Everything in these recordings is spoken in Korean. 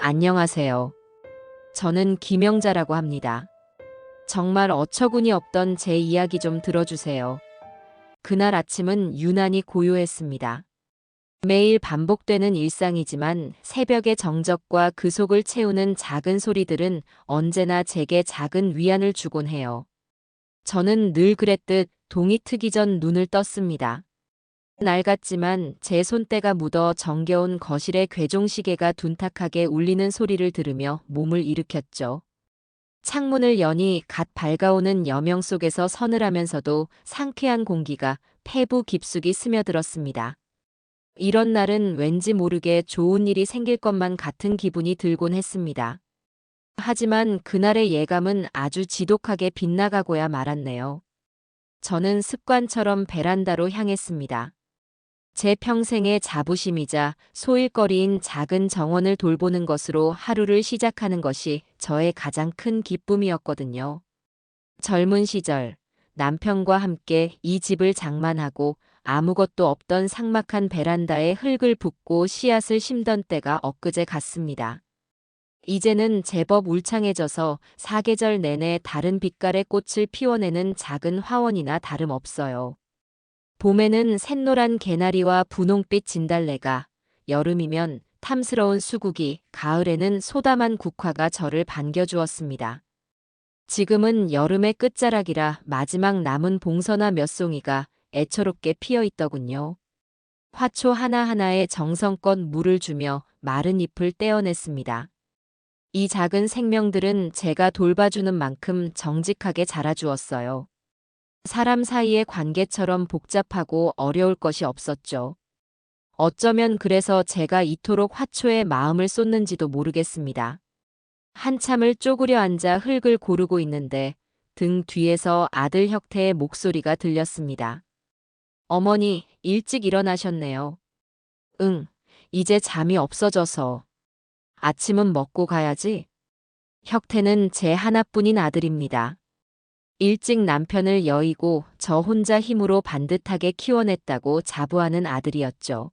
안녕하세요. 저는 김영자라고 합니다. 정말 어처구니 없던 제 이야기 좀 들어주세요. 그날 아침은 유난히 고요했습니다. 매일 반복되는 일상이지만 새벽의 정적과 그 속을 채우는 작은 소리들은 언제나 제게 작은 위안을 주곤 해요. 저는 늘 그랬듯 동이 트기 전 눈을 떴습니다. 낡았지만 제 손때가 묻어 정겨운 거실의 괴종시계가 둔탁하게 울리는 소리를 들으며 몸을 일으켰죠. 창문을 여니 갓 밝아오는 여명 속에서 서늘하면서도 상쾌한 공기가 폐부 깊숙이 스며들었습니다. 이런 날은 왠지 모르게 좋은 일이 생길 것만 같은 기분이 들곤 했습니다. 하지만 그날의 예감은 아주 지독하게 빗나가고야 말았네요. 저는 습관처럼 베란다로 향했습니다. 제 평생의 자부심이자 소일거리인 작은 정원을 돌보는 것으로 하루를 시작하는 것이 저의 가장 큰 기쁨이었거든요. 젊은 시절 남편과 함께 이 집을 장만하고 아무것도 없던 삭막한 베란다에 흙을 붓고 씨앗을 심던 때가 엊그제 같습니다. 이제는 제법 울창해져서 사계절 내내 다른 빛깔의 꽃을 피워내는 작은 화원이나 다름없어요. 봄에는 샛노란 개나리와 분홍빛 진달래가, 여름이면 탐스러운 수국이, 가을에는 소담한 국화가 저를 반겨주었습니다. 지금은 여름의 끝자락이라 마지막 남은 봉선화 몇 송이가 애처롭게 피어 있더군요. 화초 하나하나에 정성껏 물을 주며 마른 잎을 떼어냈습니다. 이 작은 생명들은 제가 돌봐주는 만큼 정직하게 자라주었어요. 사람 사이의 관계처럼 복잡하고 어려울 것이 없었죠. 어쩌면 그래서 제가 이토록 화초에 마음을 쏟는지도 모르겠습니다. 한참을 쪼그려 앉아 흙을 고르고 있는데 등 뒤에서 아들 혁태의 목소리가 들렸습니다. 어머니, 일찍 일어나셨네요. 응, 이제 잠이 없어져서. 아침은 먹고 가야지. 혁태는 제 하나뿐인 아들입니다. 일찍 남편을 여의고 저 혼자 힘으로 반듯하게 키워냈다고 자부하는 아들이었죠.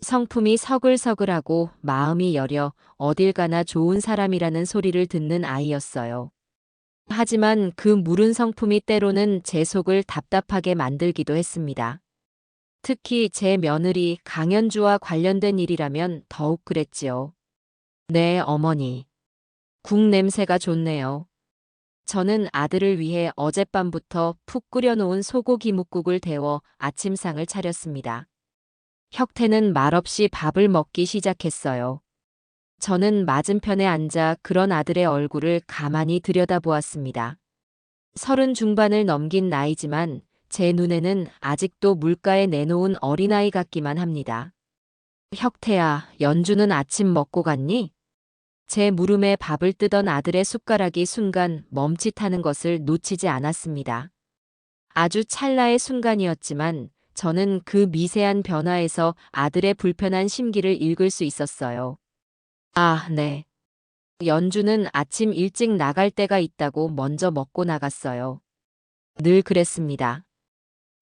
성품이 서글서글하고 마음이 여려 어딜 가나 좋은 사람이라는 소리를 듣는 아이였어요. 하지만 그 무른 성품이 때로는 제 속을 답답하게 만들기도 했습니다. 특히 제 며느리 강연주와 관련된 일이라면 더욱 그랬지요. 네, 어머니. 국 냄새가 좋네요. 저는 아들을 위해 어젯밤부터 푹 끓여놓은 소고기 묵국을 데워 아침상을 차렸습니다. 혁태는 말없이 밥을 먹기 시작했어요. 저는 맞은편에 앉아 그런 아들의 얼굴을 가만히 들여다보았습니다. 30 중반을 넘긴 나이지만 제 눈에는 아직도 물가에 내놓은 어린아이 같기만 합니다. 혁태야, 연주는 아침 먹고 갔니? 제 무릎에 밥을 뜨던 아들의 숟가락이 순간 멈칫하는 것을 놓치지 않았습니다. 아주 찰나의 순간이었지만 저는 그 미세한 변화에서 아들의 불편한 심기를 읽을 수 있었어요. 아, 네. 연주는 아침 일찍 나갈 때가 있다고 먼저 먹고 나갔어요. 늘 그랬습니다.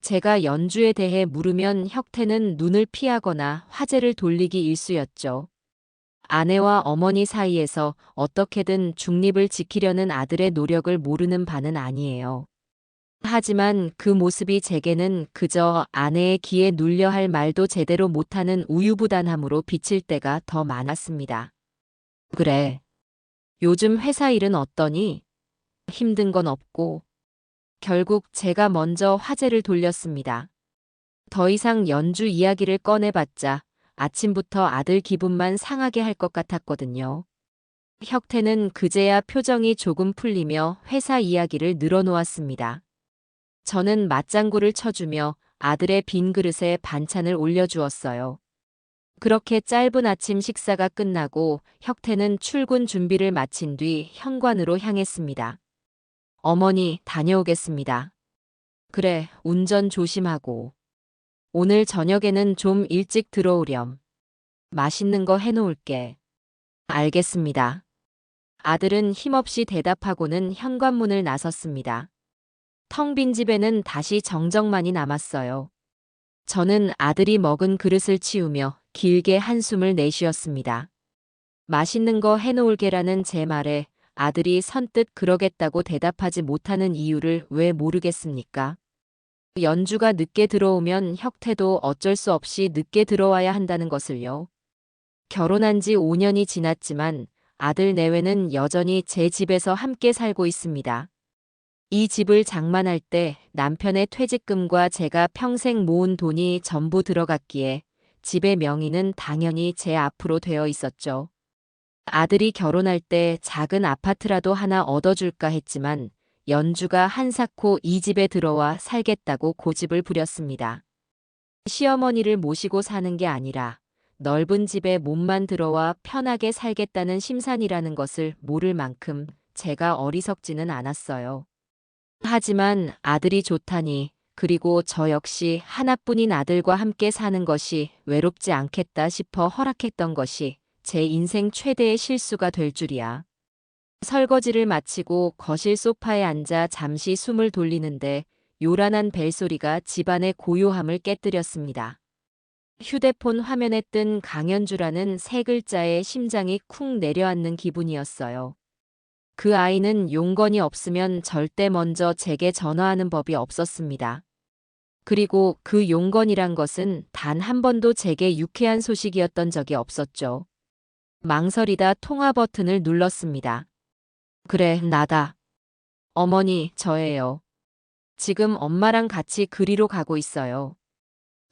제가 연주에 대해 물으면 혁태는 눈을 피하거나 화제를 돌리기 일쑤였죠. 아내와 어머니 사이에서 어떻게든 중립을 지키려는 아들의 노력을 모르는 바는 아니에요. 하지만 그 모습이 제게는 그저 아내의 귀에 눌려 할 말도 제대로 못하는 우유부단함으로 비칠 때가 더 많았습니다. 그래. 요즘 회사 일은 어떠니? 힘든 건 없고. 결국 제가 먼저 화제를 돌렸습니다. 더 이상 연주 이야기를 꺼내봤자 아침부터 아들 기분만 상하게 할 것 같았거든요. 혁태는 그제야 표정이 조금 풀리며 회사 이야기를 늘어놓았습니다. 저는 맞장구를 쳐주며 아들의 빈 그릇에 반찬을 올려주었어요. 그렇게 짧은 아침 식사가 끝나고 혁태는 출근 준비를 마친 뒤 현관으로 향했습니다. 어머니, 다녀오겠습니다. 그래, 운전 조심하고. 오늘 저녁에는 좀 일찍 들어오렴. 맛있는 거 해놓을게. 알겠습니다. 아들은 힘없이 대답하고는 현관문을 나섰습니다. 텅 빈 집에는 다시 정적만이 남았어요. 저는 아들이 먹은 그릇을 치우며 길게 한숨을 내쉬었습니다. 맛있는 거 해놓을게라는 제 말에 아들이 선뜻 그러겠다고 대답하지 못하는 이유를 왜 모르겠습니까? 연주가 늦게 들어오면 혁태도 어쩔 수 없이 늦게 들어와야 한다는 것을요. 결혼한 지 5년이 지났지만 아들 내외는 여전히 제 집에서 함께 살고 있습니다. 이 집을 장만할 때 남편의 퇴직금과 제가 평생 모은 돈이 전부 들어갔기에 집의 명의는 당연히 제 앞으로 되어 있었죠. 아들이 결혼할 때 작은 아파트라도 하나 얻어줄까 했지만 연주가 한사코 이 집에 들어와 살겠다고 고집을 부렸습니다. 시어머니를 모시고 사는 게 아니라 넓은 집에 몸만 들어와 편하게 살겠다는 심산이라는 것을 모를 만큼 제가 어리석지는 않았어요. 하지만 아들이 좋다니, 그리고 저 역시 하나뿐인 아들과 함께 사는 것이 외롭지 않겠다 싶어 허락했던 것이 제 인생 최대의 실수가 될 줄이야. 설거지를 마치고 거실 소파에 앉아 잠시 숨을 돌리는데 요란한 벨소리가 집안의 고요함을 깨뜨렸습니다. 휴대폰 화면에 뜬 강연주라는 세 글자에 심장이 쿵 내려앉는 기분이었어요. 그 아이는 용건이 없으면 절대 먼저 제게 전화하는 법이 없었습니다. 그리고 그 용건이란 것은 단 한 번도 제게 유쾌한 소식이었던 적이 없었죠. 망설이다 통화 버튼을 눌렀습니다. 그래, 나다. 어머니, 저예요. 지금 엄마랑 같이 그리로 가고 있어요.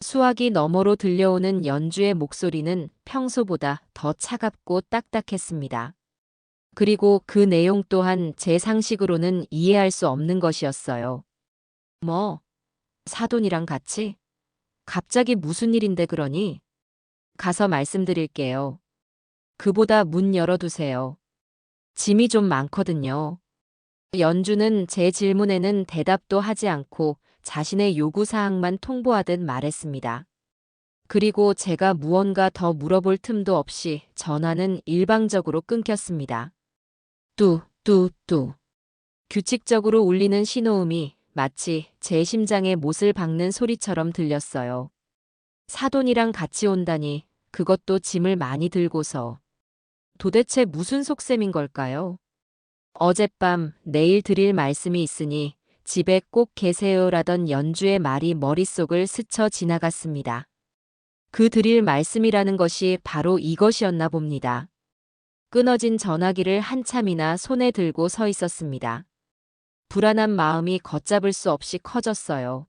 수화기 너머로 들려오는 연주의 목소리는 평소보다 더 차갑고 딱딱했습니다. 그리고 그 내용 또한 제 상식으로는 이해할 수 없는 것이었어요. 뭐, 사돈이랑 같이? 갑자기 무슨 일인데 그러니? 가서 말씀드릴게요. 그보다 문 열어두세요. 짐이 좀 많거든요. 연주는 제 질문에는 대답도 하지 않고 자신의 요구사항만 통보하듯 말했습니다. 그리고 제가 무언가 더 물어볼 틈도 없이 전화는 일방적으로 끊겼습니다. 뚜. 규칙적으로 울리는 신호음이 마치 제 심장에 못을 박는 소리처럼 들렸어요. 사돈이랑 같이 온다니, 그것도 짐을 많이 들고서. 도대체 무슨 속셈인 걸까요? 어젯밤 내일 드릴 말씀이 있으니 집에 꼭 계세요라던 연주의 말이 머릿속을 스쳐 지나갔습니다. 그 드릴 말씀이라는 것이 바로 이것이었나 봅니다. 끊어진 전화기를 한참이나 손에 들고 서 있었습니다. 불안한 마음이 걷잡을 수 없이 커졌어요.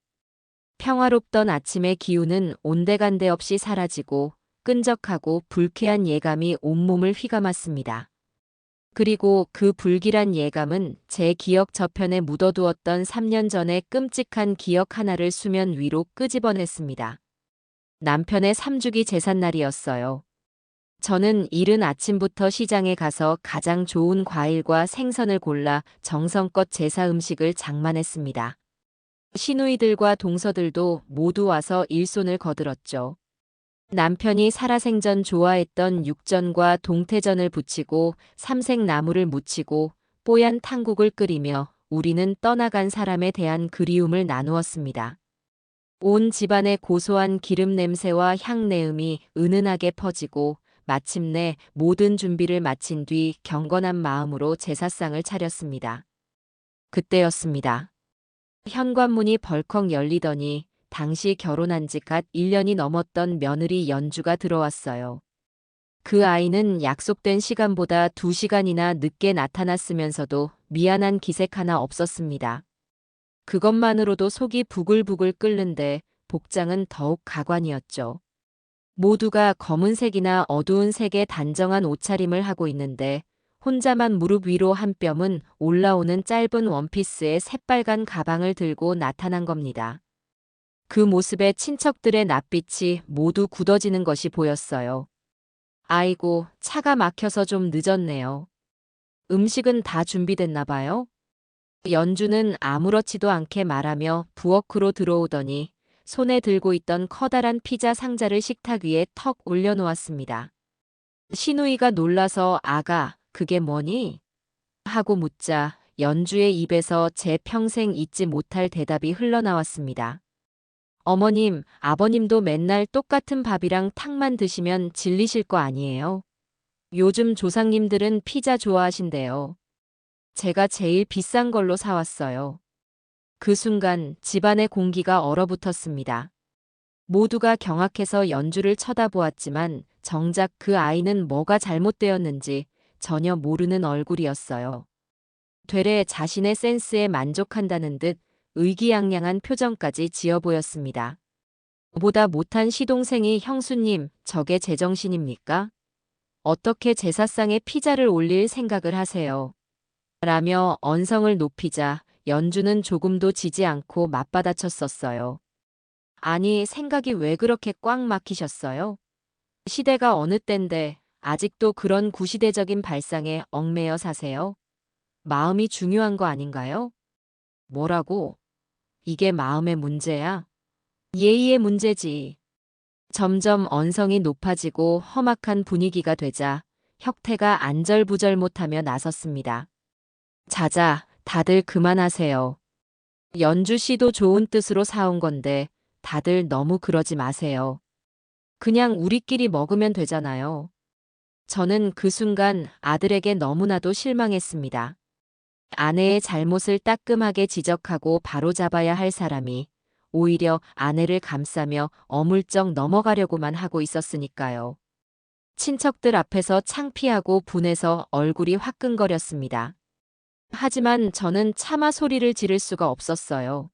평화롭던 아침의 기운은 온데간데 없이 사라지고 끈적하고 불쾌한 예감이 온몸을 휘감았습니다. 그리고 그 불길한 예감은 제 기억 저편에 묻어두었던 3년 전의 끔찍한 기억 하나를 수면 위로 끄집어냈습니다. 남편의 3주기 제삿날이었어요. 저는 이른 아침부터 시장에 가서 가장 좋은 과일과 생선을 골라 정성껏 제사 음식을 장만했습니다. 시누이들과 동서들도 모두 와서 일손을 거들었죠. 남편이 살아생전 좋아했던 육전과 동태전을 부치고 삼색나물을 무치고 뽀얀 탕국을 끓이며 우리는 떠나간 사람에 대한 그리움을 나누었습니다. 온 집안의 고소한 기름 냄새와 향내음이 은은하게 퍼지고 마침내 모든 준비를 마친 뒤 경건한 마음으로 제사상을 차렸습니다. 그때였습니다. 현관문이 벌컥 열리더니 당시 결혼한 지 갓 1년이 넘었던 며느리 연주가 들어왔어요. 그 아이는 약속된 시간보다 2시간이나 늦게 나타났으면서도 미안한 기색 하나 없었습니다. 그것만으로도 속이 부글부글 끓는데 복장은 더욱 가관이었죠. 모두가 검은색이나 어두운 색의 단정한 옷차림을 하고 있는데 혼자만 무릎 위로 한 뼘은 올라오는 짧은 원피스에 새빨간 가방을 들고 나타난 겁니다. 그 모습에 친척들의 낯빛이 모두 굳어지는 것이 보였어요. 아이고, 차가 막혀서 좀 늦었네요. 음식은 다 준비됐나 봐요? 연주는 아무렇지도 않게 말하며 부엌으로 들어오더니 손에 들고 있던 커다란 피자 상자를 식탁 위에 턱 올려놓았습니다. 시누이가 놀라서 아가, 그게 뭐니? 하고 묻자 연주의 입에서 제 평생 잊지 못할 대답이 흘러나왔습니다. 어머님, 아버님도 맨날 똑같은 밥이랑 탕만 드시면 질리실 거 아니에요? 요즘 조상님들은 피자 좋아하신대요. 제가 제일 비싼 걸로 사왔어요. 그 순간 집안의 공기가 얼어붙었습니다. 모두가 경악해서 연주를 쳐다보았지만 정작 그 아이는 뭐가 잘못되었는지 전혀 모르는 얼굴이었어요. 되레 자신의 센스에 만족한다는 듯 의기양양한 표정까지 지어 보였습니다. 보다 못한 시동생이 형수님, 저게 제정신입니까? 어떻게 제사상에 피자를 올릴 생각을 하세요? 라며 언성을 높이자 연주는 조금도 지지 않고 맞받아쳤었어요. 아니, 생각이 왜 그렇게 꽉 막히셨어요? 시대가 어느 땐데 아직도 그런 구시대적인 발상에 얽매여 사세요? 마음이 중요한 거 아닌가요? 뭐라고? 이게 마음의 문제야? 예의의 문제지. 점점 언성이 높아지고 험악한 분위기가 되자 혁태가 안절부절 못하며 나섰습니다. 자자, 다들 그만하세요. 연주 씨도 좋은 뜻으로 사온 건데 다들 너무 그러지 마세요. 그냥 우리끼리 먹으면 되잖아요. 저는 그 순간 아들에게 너무나도 실망했습니다. 아내의 잘못을 따끔하게 지적하고 바로잡아야 할 사람이 오히려 아내를 감싸며 어물쩍 넘어가려고만 하고 있었으니까요. 친척들 앞에서 창피하고 분해서 얼굴이 화끈거렸습니다. 하지만 저는 차마 소리를 지를 수가 없었어요.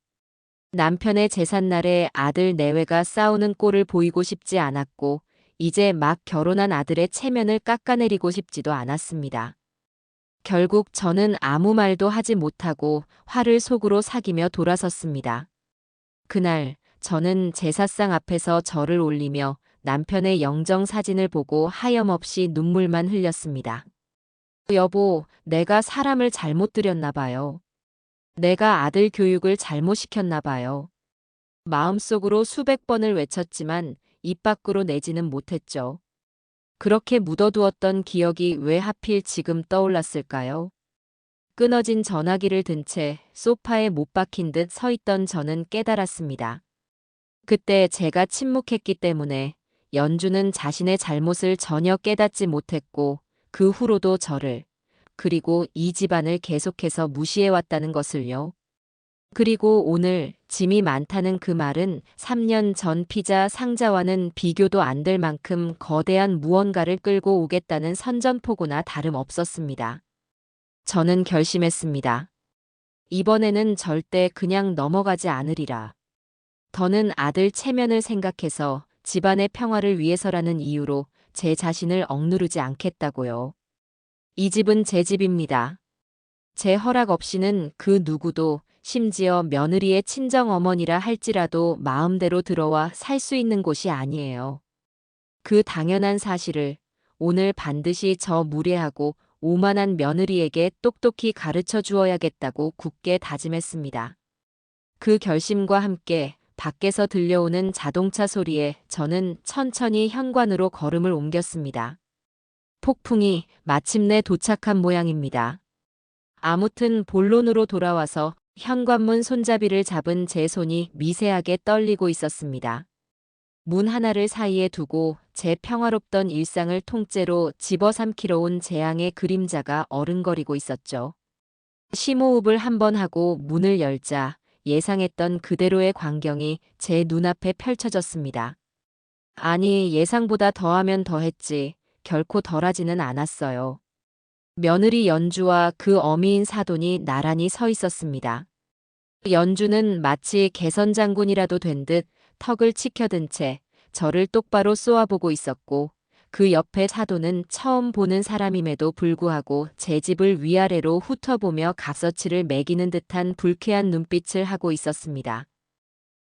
남편의 제삿날에 아들 내외가 싸우는 꼴을 보이고 싶지 않았고 이제 막 결혼한 아들의 체면을 깎아내리고 싶지도 않았습니다. 결국 저는 아무 말도 하지 못하고 화를 속으로 삭이며 돌아섰습니다. 그날 저는 제사상 앞에서 절을 올리며 남편의 영정 사진을 보고 하염없이 눈물만 흘렸습니다. 여보, 내가 사람을 잘못 들였나 봐요. 내가 아들 교육을 잘못 시켰나 봐요. 마음속으로 수백 번을 외쳤지만 입 밖으로 내지는 못했죠. 그렇게 묻어두었던 기억이 왜 하필 지금 떠올랐을까요? 끊어진 전화기를 든 채 소파에 못 박힌 듯 서 있던 저는 깨달았습니다. 그때 제가 침묵했기 때문에 연주는 자신의 잘못을 전혀 깨닫지 못했고 그 후로도 저를 그리고 이 집안을 계속해서 무시해왔다는 것을요. 그리고 오늘 짐이 많다는 그 말은 3년 전 피자 상자와는 비교도 안 될 만큼 거대한 무언가를 끌고 오겠다는 선전포고나 다름없었습니다. 저는 결심했습니다. 이번에는 절대 그냥 넘어가지 않으리라. 더는 아들 체면을 생각해서 집안의 평화를 위해서라는 이유로 제 자신을 억누르지 않겠다고요. 이 집은 제 집입니다. 제 허락 없이는 그 누구도 심지어 며느리의 친정어머니라 할지라도 마음대로 들어와 살 수 있는 곳이 아니에요. 그 당연한 사실을 오늘 반드시 저 무례하고 오만한 며느리에게 똑똑히 가르쳐 주어야겠다고 굳게 다짐했습니다. 그 결심과 함께 밖에서 들려오는 자동차 소리에 저는 천천히 현관으로 걸음을 옮겼습니다. 폭풍이 마침내 도착한 모양입니다. 아무튼 본론으로 돌아와서 현관문 손잡이를 잡은 제 손이 미세하게 떨리고 있었습니다. 문 하나를 사이에 두고 제 평화롭던 일상을 통째로 집어삼키러 온 재앙의 그림자가 어른거리고 있었죠. 심호흡을 한번 하고 문을 열자 예상했던 그대로의 광경이 제 눈앞에 펼쳐졌습니다. 아니, 예상보다 더하면 더했지 결코 덜하지는 않았어요. 며느리 연주와 그 어미인 사돈이 나란히 서 있었습니다. 연주는 마치 개선장군이라도 된 듯 턱을 치켜든 채 저를 똑바로 쏘아보고 있었고 그 옆에 사돈은 처음 보는 사람임에도 불구하고 제 집을 위아래로 훑어보며 값어치를 매기는 듯한 불쾌한 눈빛을 하고 있었습니다.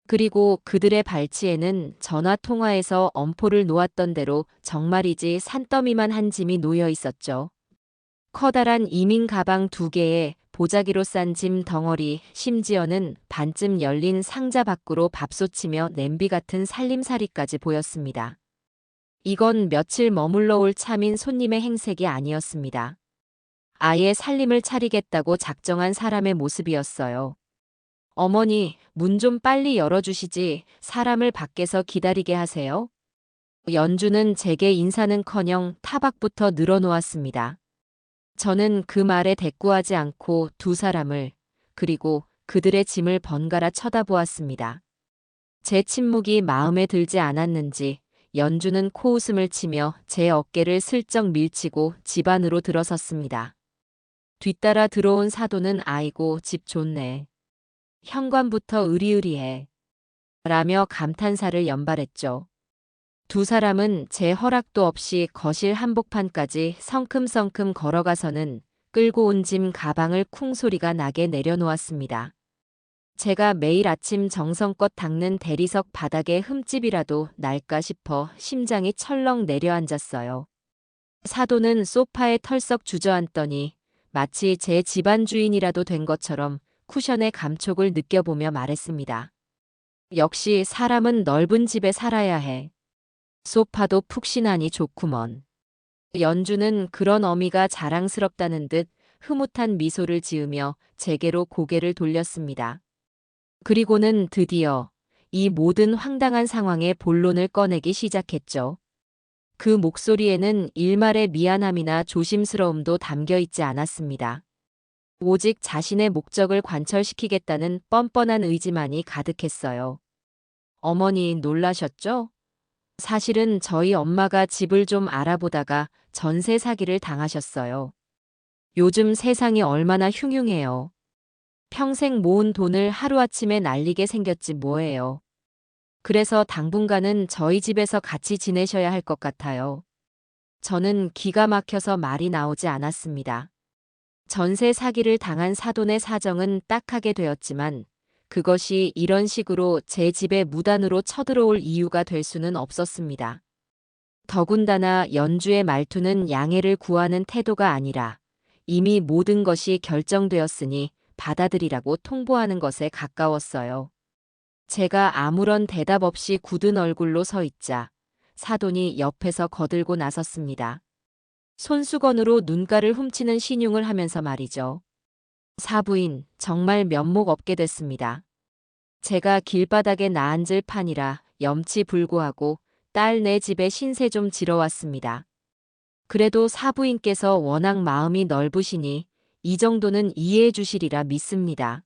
그리고 그들의 발치에는 전화 통화에서 엄포를 놓았던 대로 정말이지 산더미만 한 짐이 놓여 있었죠. 커다란 이민 가방 2개에 보자기로 싼 짐 덩어리, 심지어는 반쯤 열린 상자 밖으로 밥솥이며 냄비 같은 살림살이까지 보였습니다. 이건 며칠 머물러 올 참인 손님의 행색이 아니었습니다. 아예 살림을 차리겠다고 작정한 사람의 모습이었어요. 어머니, 문 좀 빨리 열어주시지 사람을 밖에서 기다리게 하세요. 연주는 제게 인사는커녕 타박부터 늘어놓았습니다. 저는 그 말에 대꾸하지 않고 두 사람을, 그리고 그들의 짐을 번갈아 쳐다보았습니다. 제 침묵이 마음에 들지 않았는지 연주는 코웃음을 치며 제 어깨를 슬쩍 밀치고 집 안으로 들어섰습니다. 뒤따라 들어온 사돈은 아이고 집 좋네. 현관부터 으리으리해. 라며 감탄사를 연발했죠. 두 사람은 제 허락도 없이 거실 한복판까지 성큼성큼 걸어가서는 끌고 온 짐 가방을 쿵 소리가 나게 내려놓았습니다. 제가 매일 아침 정성껏 닦는 대리석 바닥에 흠집이라도 날까 싶어 심장이 철렁 내려앉았어요. 사돈은 소파에 털썩 주저앉더니 마치 제 집안 주인이라도 된 것처럼 쿠션의 감촉을 느껴보며 말했습니다. 역시 사람은 넓은 집에 살아야 해. 소파도 푹신하니 좋구먼. 연주는 그런 어미가 자랑스럽다는 듯 흐뭇한 미소를 지으며 제게로 고개를 돌렸습니다. 그리고는 드디어 이 모든 황당한 상황의 본론을 꺼내기 시작했죠. 그 목소리에는 일말의 미안함이나 조심스러움도 담겨 있지 않았습니다. 오직 자신의 목적을 관철시키겠다는 뻔뻔한 의지만이 가득했어요. 어머니 놀라셨죠? 사실은 저희 엄마가 집을 좀 알아보다가 전세 사기를 당하셨어요. 요즘 세상이 얼마나 흉흉해요. 평생 모은 돈을 하루아침에 날리게 생겼지 뭐예요. 그래서 당분간은 저희 집에서 같이 지내셔야 할 것 같아요. 저는 기가 막혀서 말이 나오지 않았습니다. 전세 사기를 당한 사돈의 사정은 딱하게 되었지만 그것이 이런 식으로 제 집에 무단으로 쳐들어올 이유가 될 수는 없었습니다. 더군다나 연주의 말투는 양해를 구하는 태도가 아니라 이미 모든 것이 결정되었으니 받아들이라고 통보하는 것에 가까웠어요. 제가 아무런 대답 없이 굳은 얼굴로 서 있자 사돈이 옆에서 거들고 나섰습니다. 손수건으로 눈가를 훔치는 신용을 하면서 말이죠. 사부인, 정말 면목 없게 됐습니다. 제가 길바닥에 나앉을 판이라 염치불구하고 딸 내 집에 신세 좀 지러 왔습니다. 그래도 사부인께서 워낙 마음이 넓으시니 이 정도는 이해해 주시리라 믿습니다.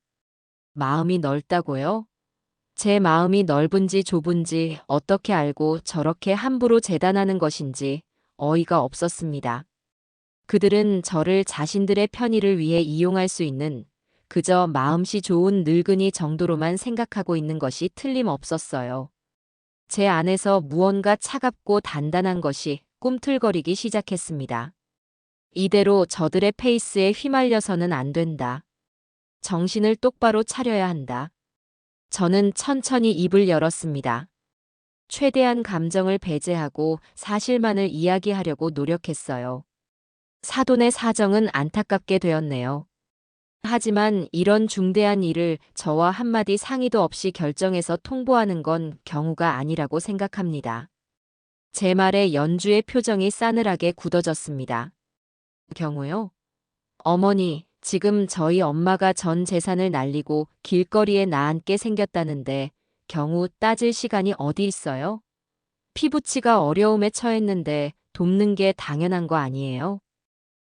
마음이 넓다고요? 제 마음이 넓은지 좁은지 어떻게 알고 저렇게 함부로 재단하는 것인지 어이가 없었습니다. 그들은 저를 자신들의 편의를 위해 이용할 수 있는 그저 마음씨 좋은 늙은이 정도로만 생각하고 있는 것이 틀림없었어요. 제 안에서 무언가 차갑고 단단한 것이 꿈틀거리기 시작했습니다. 이대로 저들의 페이스에 휘말려서는 안 된다. 정신을 똑바로 차려야 한다. 저는 천천히 입을 열었습니다. 최대한 감정을 배제하고 사실만을 이야기하려고 노력했어요. 사돈의 사정은 안타깝게 되었네요. 하지만 이런 중대한 일을 저와 한마디 상의도 없이 결정해서 통보하는 건 경우가 아니라고 생각합니다. 제 말에 연주의 표정이 싸늘하게 굳어졌습니다. 경우요? 어머니, 지금 저희 엄마가 전 재산을 날리고 길거리에 나앉게 생겼다는데 경우 따질 시간이 어디 있어요? 피부치가 어려움에 처했는데 돕는 게 당연한 거 아니에요?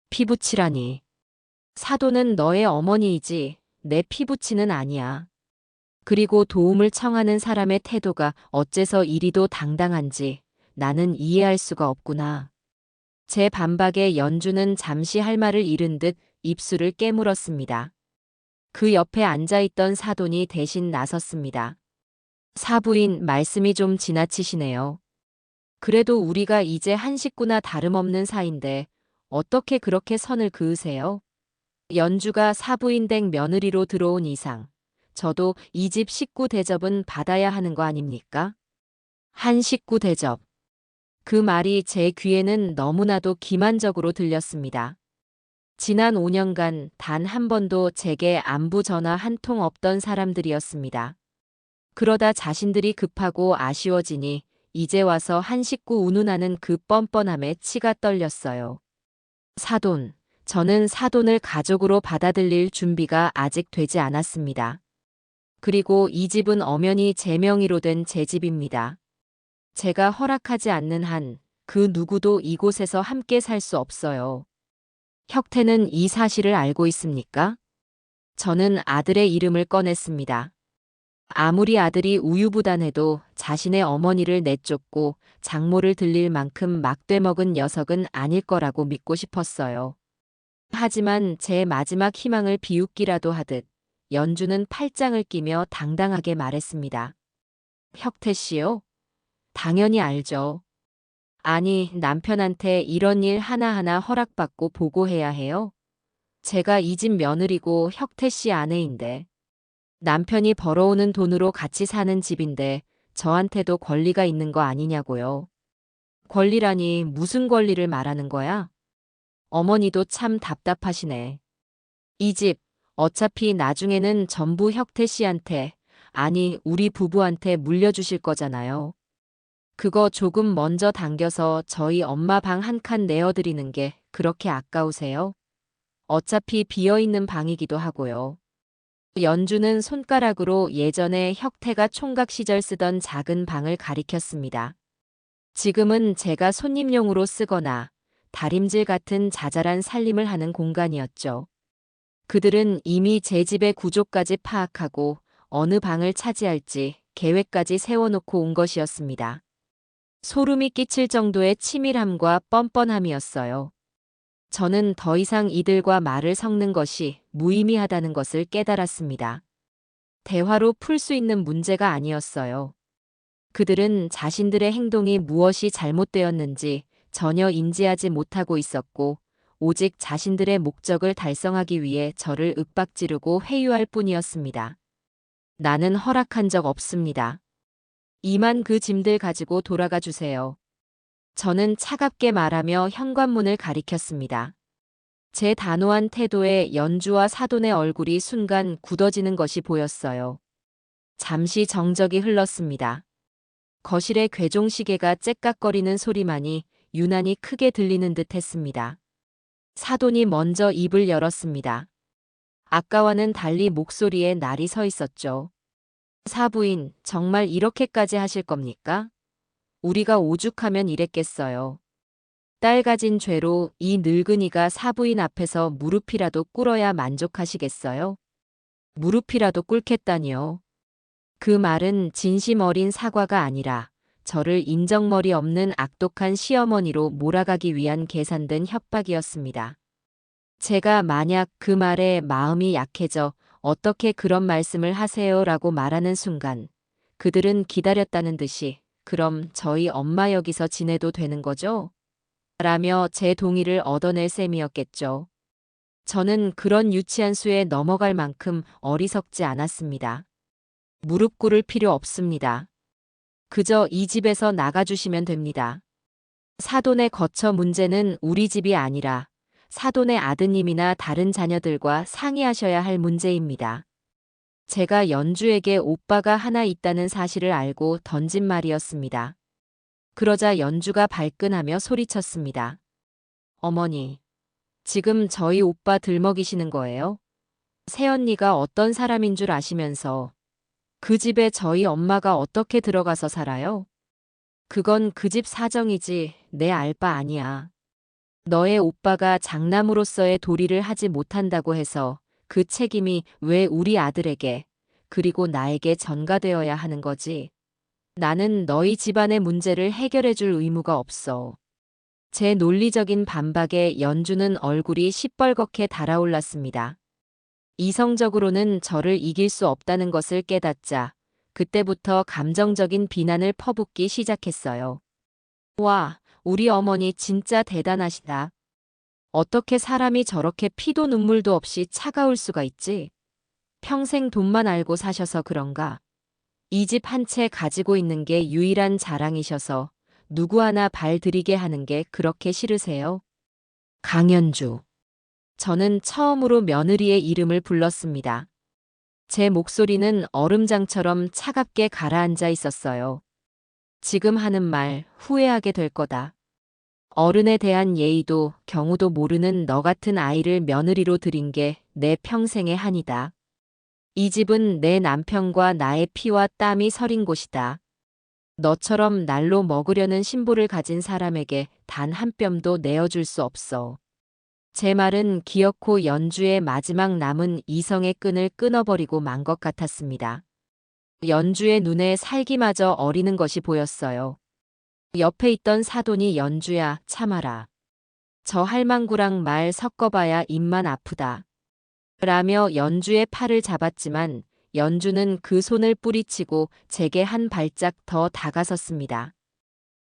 피부치라니. 사돈은 너의 어머니이지 내 피부치는 아니야. 그리고 도움을 청하는 사람의 태도가 어째서 이리도 당당한지 나는 이해할 수가 없구나. 제 반박에 연주는 잠시 할 말을 잃은 듯 입술을 깨물었습니다. 그 옆에 앉아있던 사돈이 대신 나섰습니다. 사부인, 말씀이 좀 지나치시네요. 그래도 우리가 이제 한 식구나 다름없는 사이인데 어떻게 그렇게 선을 그으세요? 연주가 사부인 댁 며느리로 들어온 이상 저도 이 집 식구 대접은 받아야 하는 거 아닙니까? 한 식구 대접. 그 말이 제 귀에는 너무나도 기만적으로 들렸습니다. 지난 5년간 단 한 번도 제게 안부 전화 한 통 없던 사람들이었습니다. 그러다 자신들이 급하고 아쉬워지니 이제 와서 한 식구 운운하는 그 뻔뻔함에 치가 떨렸어요. 사돈, 저는 사돈을 가족으로 받아들일 준비가 아직 되지 않았습니다. 그리고 이 집은 엄연히 제 명의로 된 제 집입니다. 제가 허락하지 않는 한 그 누구도 이곳에서 함께 살 수 없어요. 혁태는 이 사실을 알고 있습니까? 저는 아들의 이름을 꺼냈습니다. 아무리 아들이 우유부단해도 자신의 어머니를 내쫓고 장모를 들릴 만큼 막되먹은 녀석은 아닐 거라고 믿고 싶었어요. 하지만 제 마지막 희망을 비웃기라도 하듯 연주는 팔짱을 끼며 당당하게 말했습니다. 혁태 씨요? 당연히 알죠. 아니, 남편한테 이런 일 하나하나 허락받고 보고해야 해요? 제가 이 집 며느리고 혁태 씨 아내인데. 남편이 벌어오는 돈으로 같이 사는 집인데 저한테도 권리가 있는 거 아니냐고요. 권리라니 무슨 권리를 말하는 거야? 어머니도 참 답답하시네. 이 집 어차피 나중에는 전부 혁태 씨한테, 아니 우리 부부한테 물려주실 거잖아요. 그거 조금 먼저 당겨서 저희 엄마 방 한 칸 내어드리는 게 그렇게 아까우세요? 어차피 비어있는 방이기도 하고요. 연주는 손가락으로 예전에 혁태가 총각 시절 쓰던 작은 방을 가리켰습니다. 지금은 제가 손님용으로 쓰거나 다림질 같은 자잘한 살림을 하는 공간이었죠. 그들은 이미 제 집의 구조까지 파악하고 어느 방을 차지할지 계획까지 세워놓고 온 것이었습니다. 소름이 끼칠 정도의 치밀함과 뻔뻔함이었어요. 저는 더 이상 이들과 말을 섞는 것이 무의미하다는 것을 깨달았습니다. 대화로 풀 수 있는 문제가 아니었어요. 그들은 자신들의 행동이 무엇이 잘못되었는지 전혀 인지하지 못하고 있었고, 오직 자신들의 목적을 달성하기 위해 저를 윽박지르고 회유할 뿐이었습니다. 나는 허락한 적 없습니다. 이만 그 짐들 가지고 돌아가 주세요. 저는 차갑게 말하며 현관문을 가리켰습니다. 제 단호한 태도에 연주와 사돈의 얼굴이 순간 굳어지는 것이 보였어요. 잠시 정적이 흘렀습니다. 거실의 괴종시계가 째깍거리는 소리만이 유난히 크게 들리는 듯 했습니다. 사돈이 먼저 입을 열었습니다. 아까와는 달리 목소리에 날이 서 있었죠. 사부인, 정말 이렇게까지 하실 겁니까? 우리가 오죽하면 이랬겠어요. 딸 가진 죄로 이 늙은이가 사부인 앞에서 무릎이라도 꿇어야 만족하시겠어요? 무릎이라도 꿇겠다니요. 그 말은 진심 어린 사과가 아니라 저를 인정머리 없는 악독한 시어머니로 몰아가기 위한 계산된 협박이었습니다. 제가 만약 그 말에 마음이 약해져 어떻게 그런 말씀을 하세요라고 말하는 순간 그들은 기다렸다는 듯이 그럼 저희 엄마 여기서 지내도 되는 거죠? 라며 제 동의를 얻어낼 셈이었겠죠. 저는 그런 유치한 수에 넘어갈 만큼 어리석지 않았습니다. 무릎 꿇을 필요 없습니다. 그저 이 집에서 나가주시면 됩니다. 사돈의 거처 문제는 우리 집이 아니라 사돈의 아드님이나 다른 자녀들과 상의하셔야 할 문제입니다. 제가 연주에게 오빠가 하나 있다는 사실을 알고 던진 말이었습니다. 그러자 연주가 발끈하며 소리쳤습니다. 어머니, 지금 저희 오빠 들먹이시는 거예요? 새언니가 어떤 사람인 줄 아시면서 그 집에 저희 엄마가 어떻게 들어가서 살아요? 그건 그 집 사정이지 내 알 바 아니야. 너의 오빠가 장남으로서의 도리를 하지 못한다고 해서 그 책임이 왜 우리 아들에게 그리고 나에게 전가되어야 하는 거지? 나는 너희 집안의 문제를 해결해 줄 의무가 없어. 제 논리적인 반박에 연주는 얼굴이 시뻘겋게 달아올랐습니다. 이성적으로는 저를 이길 수 없다는 것을 깨닫자 그때부터 감정적인 비난을 퍼붓기 시작했어요. 와, 우리 어머니 진짜 대단하시다. 어떻게 사람이 저렇게 피도 눈물도 없이 차가울 수가 있지? 평생 돈만 알고 사셔서 그런가? 이 집 한 채 가지고 있는 게 유일한 자랑이셔서 누구 하나 발 들이게 하는 게 그렇게 싫으세요? 강연주. 저는 처음으로 며느리의 이름을 불렀습니다. 제 목소리는 얼음장처럼 차갑게 가라앉아 있었어요. 지금 하는 말 후회하게 될 거다. 어른에 대한 예의도 경우도 모르는 너 같은 아이를 며느리로 들인 게 내 평생의 한이다. 이 집은 내 남편과 나의 피와 땀이 서린 곳이다. 너처럼 날로 먹으려는 신부를 가진 사람에게 단 한 뼘도 내어줄 수 없어. 제 말은 기어코 연주의 마지막 남은 이성의 끈을 끊어버리고 만 것 같았습니다. 연주의 눈에 살기마저 어리는 것이 보였어요. 옆에 있던 사돈이 연주야, 참아라. 저 할망구랑 말 섞어봐야 입만 아프다. 라며 연주의 팔을 잡았지만 연주는 그 손을 뿌리치고 제게 한 발짝 더 다가섰습니다.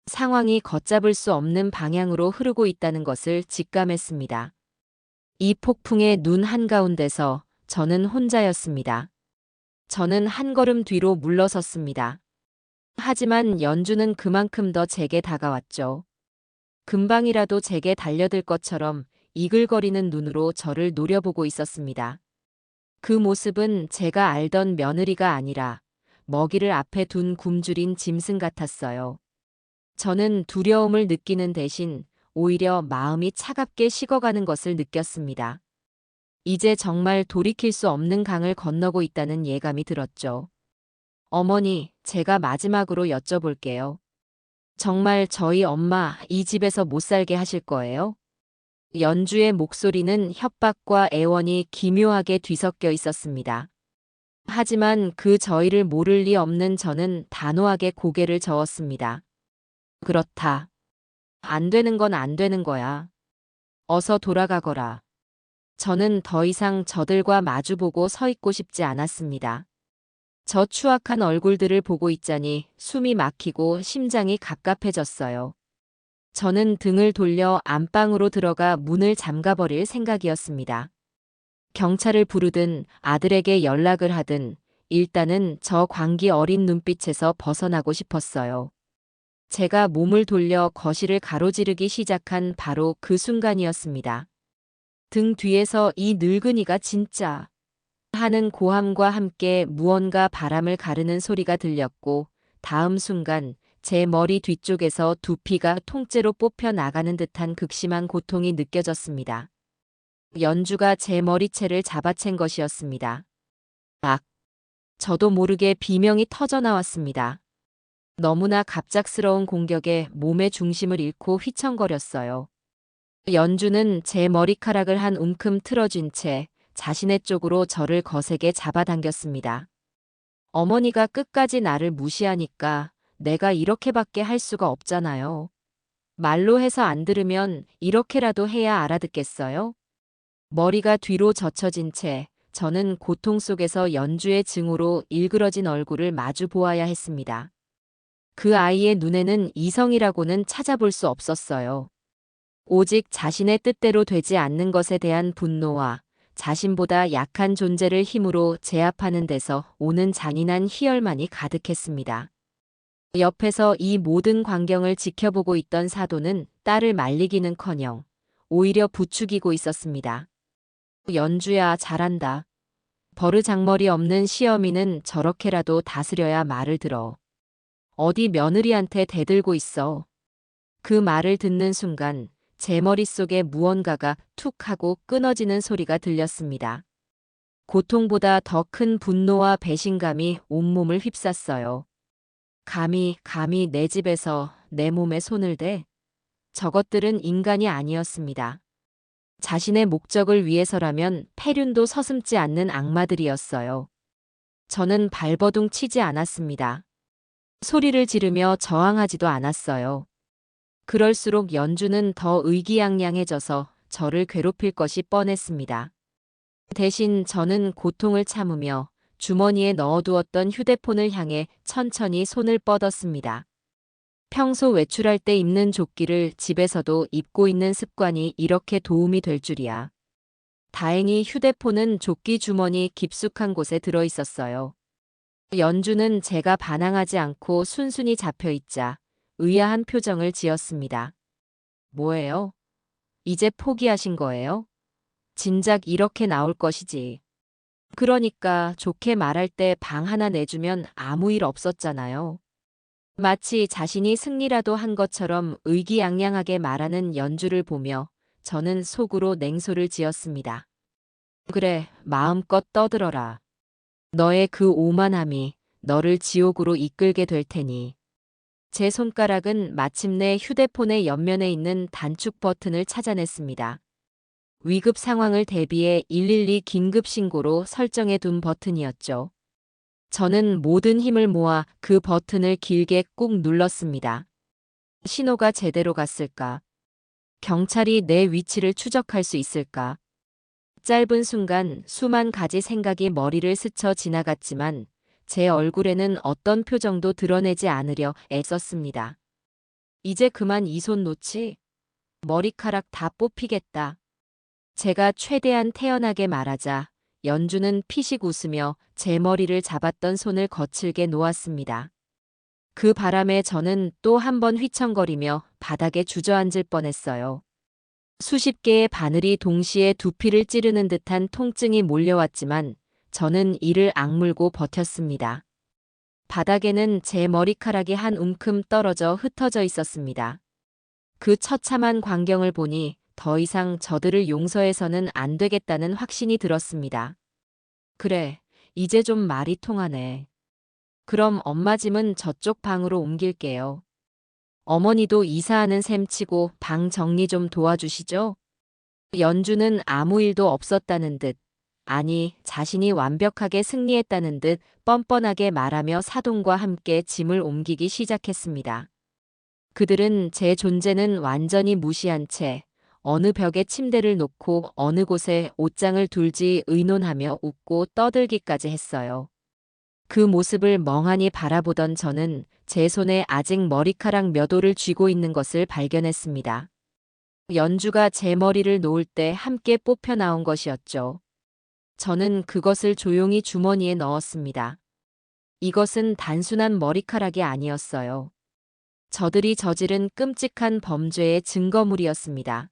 상황이 걷잡을 수 없는 방향으로 흐르고 있다는 것을 직감했습니다. 이 폭풍의 눈 한가운데서 저는 혼자였습니다. 저는 한 걸음 뒤로 물러섰습니다. 하지만 연주는 그만큼 더 제게 다가왔죠. 금방이라도 제게 달려들 것처럼 이글거리는 눈으로 저를 노려보고 있었습니다. 그 모습은 제가 알던 며느리가 아니라 먹이를 앞에 둔 굶주린 짐승 같았어요. 저는 두려움을 느끼는 대신 오히려 마음이 차갑게 식어가는 것을 느꼈습니다. 이제 정말 돌이킬 수 없는 강을 건너고 있다는 예감이 들었죠. 어머니, 제가 마지막으로 여쭤볼게요. 정말 저희 엄마 이 집에서 못 살게 하실 거예요? 연주의 목소리는 협박과 애원이 기묘하게 뒤섞여 있었습니다. 하지만 그 저희를 모를 리 없는 저는 단호하게 고개를 저었습니다. 그렇다. 안 되는 건 안 되는 거야. 어서 돌아가거라. 저는 더 이상 저들과 마주보고 서 있고 싶지 않았습니다. 저 추악한 얼굴들을 보고 있자니 숨이 막히고 심장이 갑갑해졌어요. 저는 등을 돌려 안방으로 들어가 문을 잠가버릴 생각이었습니다. 경찰을 부르든 아들에게 연락을 하든 일단은 저 광기 어린 눈빛에서 벗어나고 싶었어요. 제가 몸을 돌려 거실을 가로지르기 시작한 바로 그 순간이었습니다. 등 뒤에서 이 늙은이가 진짜 하는 고함과 함께 무언가 바람을 가르는 소리가 들렸고 다음 순간 제 머리 뒤쪽에서 두피가 통째로 뽑혀 나가는 듯한 극심한 고통이 느껴졌습니다. 연주가 제 머리채를 잡아챈 것이었습니다. 악! 저도 모르게 비명이 터져 나왔습니다. 너무나 갑작스러운 공격에 몸의 중심을 잃고 휘청거렸어요. 연주는 제 머리카락을 한 움큼 틀어쥔 채 자신의 쪽으로 저를 거세게 잡아당겼습니다. 어머니가 끝까지 나를 무시하니까 내가 이렇게밖에 할 수가 없잖아요. 말로 해서 안 들으면 이렇게라도 해야 알아듣겠어요? 머리가 뒤로 젖혀진 채 저는 고통 속에서 연주의 증오로 일그러진 얼굴을 마주 보아야 했습니다. 그 아이의 눈에는 이성이라고는 찾아볼 수 없었어요. 오직 자신의 뜻대로 되지 않는 것에 대한 분노와 자신보다 약한 존재를 힘으로 제압하는 데서 오는 잔인한 희열만이 가득했습니다. 옆에서 이 모든 광경을 지켜보고 있던 사돈은 딸을 말리기는커녕 오히려 부추기고 있었습니다. 연주야, 잘한다. 버르장머리 없는 시어미는 저렇게라도 다스려야 말을 들어. 어디 며느리한테 대들고 있어. 그 말을 듣는 순간 제 머릿속에 무언가가 툭 하고 끊어지는 소리가 들렸습니다. 고통보다 더 큰 분노와 배신감이 온몸을 휩쌌어요. 감히 내 집에서 내 몸에 손을 대? 저것들은 인간이 아니었습니다. 자신의 목적을 위해서라면 패륜도 서슴지 않는 악마들이었어요. 저는 발버둥 치지 않았습니다. 소리를 지르며 저항하지도 않았어요. 그럴수록 연주는 더 의기양양해져서 저를 괴롭힐 것이 뻔했습니다. 대신 저는 고통을 참으며 주머니에 넣어두었던 휴대폰을 향해 천천히 손을 뻗었습니다. 평소 외출할 때 입는 조끼를 집에서도 입고 있는 습관이 이렇게 도움이 될 줄이야. 다행히 휴대폰은 조끼 주머니 깊숙한 곳에 들어 있었어요. 연주는 제가 반항하지 않고 순순히 잡혀있자 의아한 표정을 지었습니다. 뭐예요? 이제 포기하신 거예요? 진작 이렇게 나올 것이지. 그러니까 좋게 말할 때 방 하나 내주면 아무 일 없었잖아요. 마치 자신이 승리라도 한 것처럼 의기양양하게 말하는 연주를 보며 저는 속으로 냉소를 지었습니다. 그래, 마음껏 떠들어라. 너의 그 오만함이 너를 지옥으로 이끌게 될 테니. 제 손가락은 마침내 휴대폰의 옆면에 있는 단축 버튼을 찾아냈습니다. 위급 상황을 대비해 112 긴급 신고로 설정해 둔 버튼이었죠. 저는 모든 힘을 모아 그 버튼을 길게 꾹 눌렀습니다. 신호가 제대로 갔을까? 경찰이 내 위치를 추적할 수 있을까? 짧은 순간 수만 가지 생각이 머리를 스쳐 지나갔지만 제 얼굴에는 어떤 표정도 드러내지 않으려 애썼습니다. 이제 그만 이 손 놓지? 머리카락 다 뽑히겠다. 제가 최대한 태연하게 말하자 연주는 피식 웃으며 제 머리를 잡았던 손을 거칠게 놓았습니다. 그 바람에 저는 또 한 번 휘청거리며 바닥에 주저앉을 뻔했어요. 수십 개의 바늘이 동시에 두피를 찌르는 듯한 통증이 몰려왔지만 저는 이를 악물고 버텼습니다. 바닥에는 제 머리카락이 한 움큼 떨어져 흩어져 있었습니다. 그 처참한 광경을 보니 더 이상 저들을 용서해서는 안 되겠다는 확신이 들었습니다. 그래, 이제 좀 말이 통하네. 그럼 엄마 짐은 저쪽 방으로 옮길게요. 어머니도 이사하는 셈 치고 방 정리 좀 도와주시죠? 연주는 아무 일도 없었다는 듯, 아니, 자신이 완벽하게 승리했다는 듯 뻔뻔하게 말하며 사돈과 함께 짐을 옮기기 시작했습니다. 그들은 제 존재는 완전히 무시한 채 어느 벽에 침대를 놓고 어느 곳에 옷장을 둘지 의논하며 웃고 떠들기까지 했어요. 그 모습을 멍하니 바라보던 저는 제 손에 아직 머리카락 몇 올을 쥐고 있는 것을 발견했습니다. 연주가 제 머리를 놓을 때 함께 뽑혀 나온 것이었죠. 저는 그것을 조용히 주머니에 넣었습니다. 이것은 단순한 머리카락이 아니었어요. 저들이 저지른 끔찍한 범죄의 증거물이었습니다.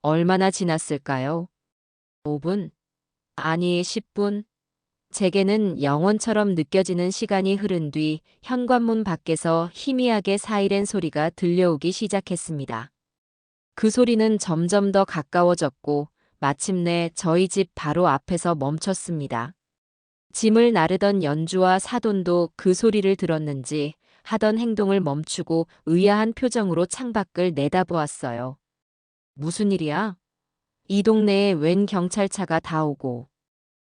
얼마나 지났을까요? 5분? 아니, 10분? 제게는 영원처럼 느껴지는 시간이 흐른 뒤 현관문 밖에서 희미하게 사이렌 소리가 들려오기 시작했습니다. 그 소리는 점점 더 가까워졌고 마침내 저희 집 바로 앞에서 멈췄습니다. 짐을 나르던 연주와 사돈도 그 소리를 들었는지 하던 행동을 멈추고 의아한 표정으로 창밖을 내다보았어요. 무슨 일이야? 이 동네에 웬 경찰차가 다 오고.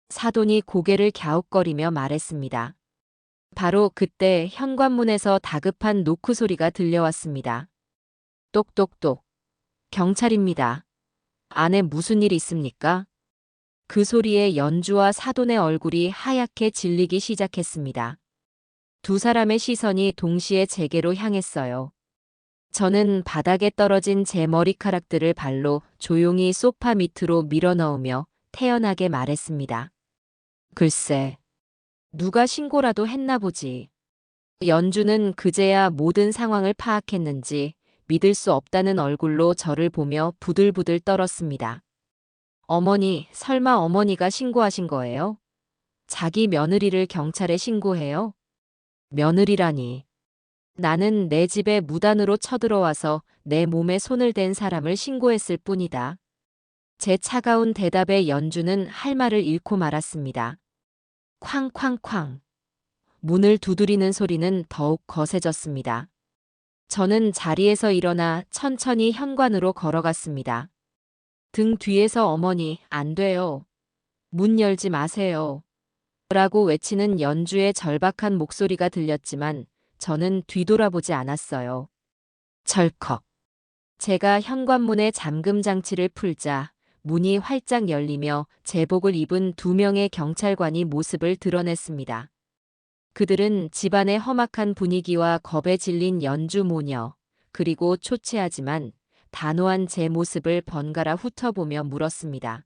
사돈이 고개를 갸웃거리며 말했습니다. 바로 그때 현관문에서 다급한 노크 소리가 들려왔습니다. 똑똑똑. 경찰입니다. 안에 무슨 일 있습니까? 그 소리에 연주와 사돈의 얼굴이 하얗게 질리기 시작했습니다. 두 사람의 시선이 동시에 제게로 향했어요. 저는 바닥에 떨어진 제 머리카락들을 발로 조용히 소파 밑으로 밀어넣으며 태연하게 말했습니다. 글쎄, 누가 신고라도 했나 보지. 연주는 그제야 모든 상황을 파악했는지 믿을 수 없다는 얼굴로 저를 보며 부들부들 떨었습니다. 어머니, 설마 어머니가 신고하신 거예요? 자기 며느리를 경찰에 신고해요? 며느리라니. 나는 내 집에 무단으로 쳐들어와서 내 몸에 손을 댄 사람을 신고했을 뿐이다. 제 차가운 대답에 연주는 할 말을 잃고 말았습니다. 쾅쾅쾅. 문을 두드리는 소리는 더욱 거세졌습니다. 저는 자리에서 일어나 천천히 현관으로 걸어갔습니다. 등 뒤에서 어머니, 안 돼요. 문 열지 마세요. 라고 외치는 연주의 절박한 목소리가 들렸지만 저는 뒤돌아보지 않았어요. 철컥. 제가 현관문의 잠금 장치를 풀자 문이 활짝 열리며 제복을 입은 두 명의 경찰관이 모습을 드러냈습니다. 그들은 집안의 험악한 분위기와 겁에 질린 연주 모녀, 그리고 초췌하지만 단호한 제 모습을 번갈아 훑어보며 물었습니다.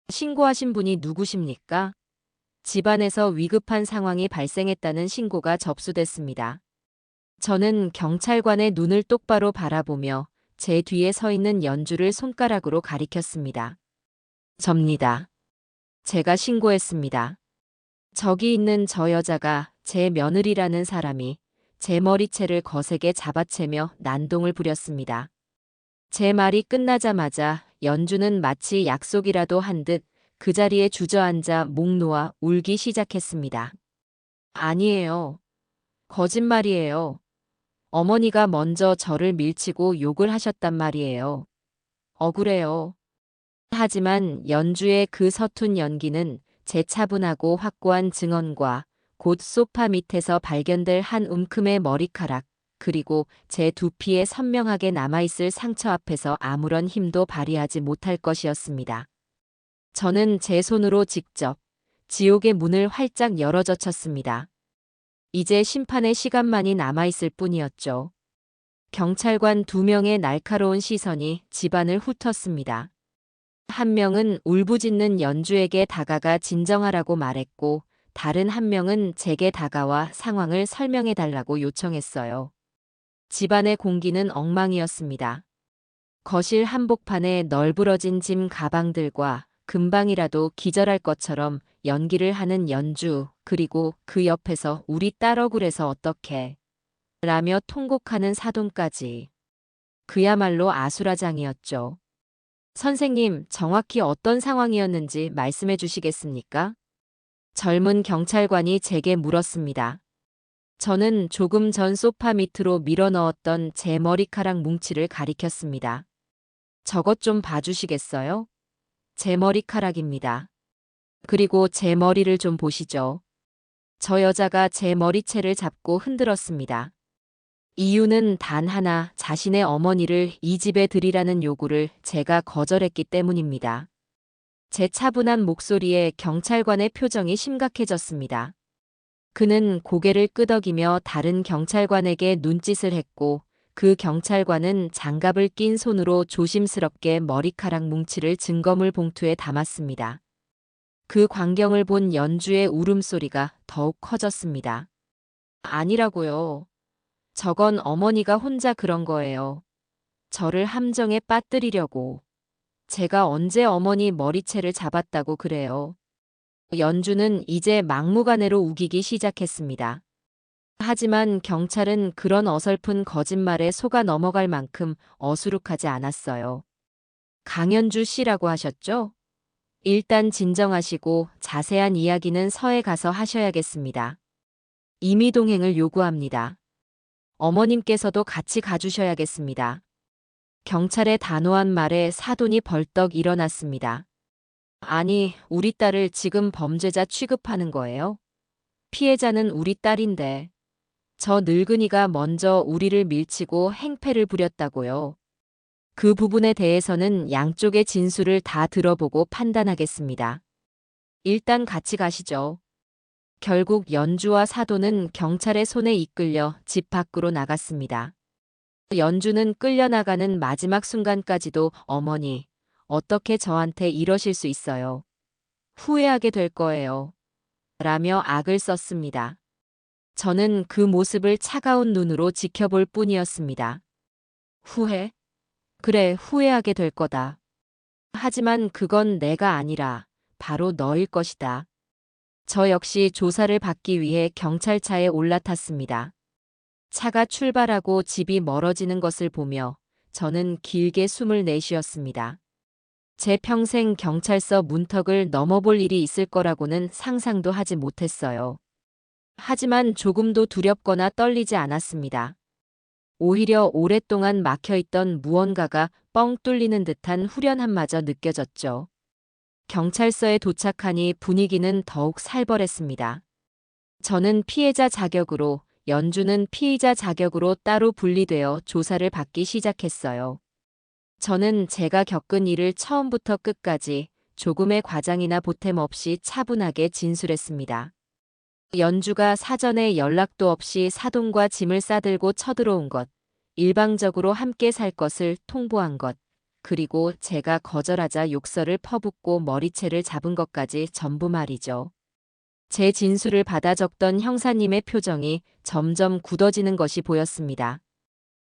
신고하신 분이 누구십니까? 집안에서 위급한 상황이 발생했다는 신고가 접수됐습니다. 저는 경찰관의 눈을 똑바로 바라보며 제 뒤에 서 있는 연주를 손가락으로 가리켰습니다. 접니다. 제가 신고했습니다. 저기 있는 저 여자가 제 며느리라는 사람이 제 머리채를 거세게 잡아채며 난동을 부렸습니다. 제 말이 끝나자마자 연주는 마치 약속이라도 한 듯 그 자리에 주저앉아 목 놓아 울기 시작했습니다. 아니에요. 거짓말이에요. 어머니가 먼저 저를 밀치고 욕을 하셨단 말이에요. 억울해요. 하지만 연주의 그 서툰 연기는 제 차분하고 확고한 증언과 곧 소파 밑에서 발견될 한 움큼의 머리카락, 그리고 제 두피에 선명하게 남아있을 상처 앞에서 아무런 힘도 발휘하지 못할 것이었습니다. 저는 제 손으로 직접 지옥의 문을 활짝 열어젖혔습니다. 이제 심판의 시간만이 남아있을 뿐이었죠. 경찰관 2명의 날카로운 시선이 집안을 훑었습니다. 한 명은 울부짖는 연주에게 다가가 진정하라고 말했고, 다른 한 명은 제게 다가와 상황을 설명해 달라고 요청했어요. 집안의 공기는 엉망이었습니다. 거실 한복판에 널브러진 짐 가방들과 금방이라도 기절할 것처럼 연기를 하는 연주, 그리고 그 옆에서 우리 딸 억울해서 어떡해 라며 통곡하는 사돈까지. 그야말로 아수라장이었죠. 선생님, 정확히 어떤 상황이었는지 말씀해 주시겠습니까? 젊은 경찰관이 제게 물었습니다. 저는 조금 전 소파 밑으로 밀어 넣었던 제 머리카락 뭉치를 가리켰습니다. 저것 좀 봐주시겠어요? 제 머리카락입니다. 그리고 제 머리를 좀 보시죠. 저 여자가 제 머리채를 잡고 흔들었습니다. 이유는 단 하나, 자신의 어머니를 이 집에 들이라는 요구를 제가 거절했기 때문입니다. 제 차분한 목소리에 경찰관의 표정이 심각해졌습니다. 그는 고개를 끄덕이며 다른 경찰관에게 눈짓을 했고, 그 경찰관은 장갑을 낀 손으로 조심스럽게 머리카락 뭉치를 증거물 봉투에 담았습니다. 그 광경을 본 연주의 울음소리가 더욱 커졌습니다. 아니라고요. 저건 어머니가 혼자 그런 거예요. 저를 함정에 빠뜨리려고. 제가 언제 어머니 머리채를 잡았다고 그래요. 연주는 이제 막무가내로 우기기 시작했습니다. 하지만 경찰은 그런 어설픈 거짓말에 속아 넘어갈 만큼 어수룩하지 않았어요. 강연주 씨라고 하셨죠? 일단 진정하시고 자세한 이야기는 서에 가서 하셔야겠습니다. 임의동행을 요구합니다. 어머님께서도 같이 가주셔야겠습니다. 경찰의 단호한 말에 사돈이 벌떡 일어났습니다. 아니, 우리 딸을 지금 범죄자 취급하는 거예요? 피해자는 우리 딸인데. 저 늙은이가 먼저 우리를 밀치고 행패를 부렸다고요. 그 부분에 대해서는 양쪽의 진술을 다 들어보고 판단하겠습니다. 일단 같이 가시죠. 결국 연주와 사돈은 경찰의 손에 이끌려 집 밖으로 나갔습니다. 연주는 끌려나가는 마지막 순간까지도 어머니, 어떻게 저한테 이러실 수 있어요? 후회하게 될 거예요. 라며 악을 썼습니다. 저는 그 모습을 차가운 눈으로 지켜볼 뿐이었습니다. 후회? 그래, 후회하게 될 거다. 하지만 그건 내가 아니라 바로 너일 것이다. 저 역시 조사를 받기 위해 경찰차에 올라탔습니다. 차가 출발하고 집이 멀어지는 것을 보며 저는 길게 숨을 내쉬었습니다. 제 평생 경찰서 문턱을 넘어볼 일이 있을 거라고는 상상도 하지 못했어요. 하지만 조금도 두렵거나 떨리지 않았습니다. 오히려 오랫동안 막혀있던 무언가가 뻥 뚫리는 듯한 후련함마저 느껴졌죠. 경찰서에 도착하니 분위기는 더욱 살벌했습니다. 저는 피해자 자격으로, 연주는 피의자 자격으로 따로 분리되어 조사를 받기 시작했어요. 저는 제가 겪은 일을 처음부터 끝까지 조금의 과장이나 보탬 없이 차분하게 진술했습니다. 연주가 사전에 연락도 없이 사돈과 짐을 싸들고 쳐들어온 것, 일방적으로 함께 살 것을 통보한 것, 그리고 제가 거절하자 욕설을 퍼붓고 머리채를 잡은 것까지 전부 말이죠. 제 진술을 받아 적던 형사님의 표정이 점점 굳어지는 것이 보였습니다.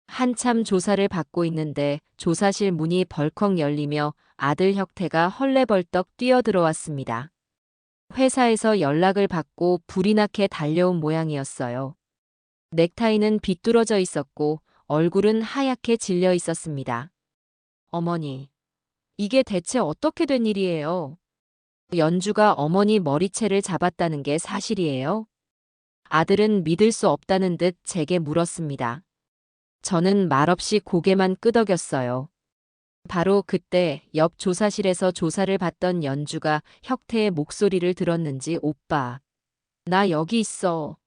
한참 조사를 받고 있는데 조사실 문이 벌컥 열리며 아들 혁태가 헐레벌떡 뛰어들어왔습니다. 회사에서 연락을 받고 불이 나게 달려온 모양이었어요. 넥타이는 비뚤어져 있었고 얼굴은 하얗게 질려 있었습니다. 어머니, 이게 대체 어떻게 된 일이에요? 연주가 어머니 머리채를 잡았다는 게 사실이에요? 아들은 믿을 수 없다는 듯 제게 물었습니다. 저는 말없이 고개만 끄덕였어요. 바로 그때 옆 조사실에서 조사를 받던 연주가 혁태의 목소리를 들었는지 오빠, 나 여기 있어.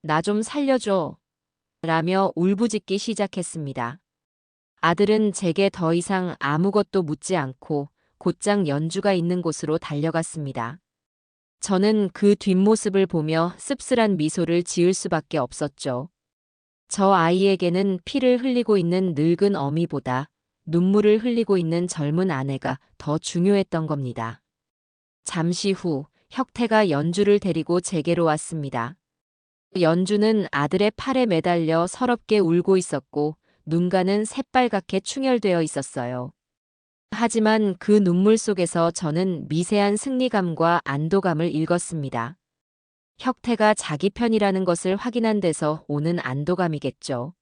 나 좀 살려줘. 라며 울부짖기 시작했습니다. 아들은 제게 더 이상 아무것도 묻지 않고 곧장 연주가 있는 곳으로 달려갔습니다. 저는 그 뒷모습을 보며 씁쓸한 미소를 지을 수밖에 없었죠. 저 아이에게는 피를 흘리고 있는 늙은 어미보다 눈물을 흘리고 있는 젊은 아내가 더 중요했던 겁니다. 잠시 후 혁태가 연주를 데리고 제게로 왔습니다. 연주는 아들의 팔에 매달려 서럽게 울고 있었고 눈가는 새빨갛게 충혈되어 있었어요. 하지만 그 눈물 속에서 저는 미세한 승리감과 안도감을 읽었습니다. 혁태가 자기 편이라는 것을 확인한 데서 오는 안도감이겠죠.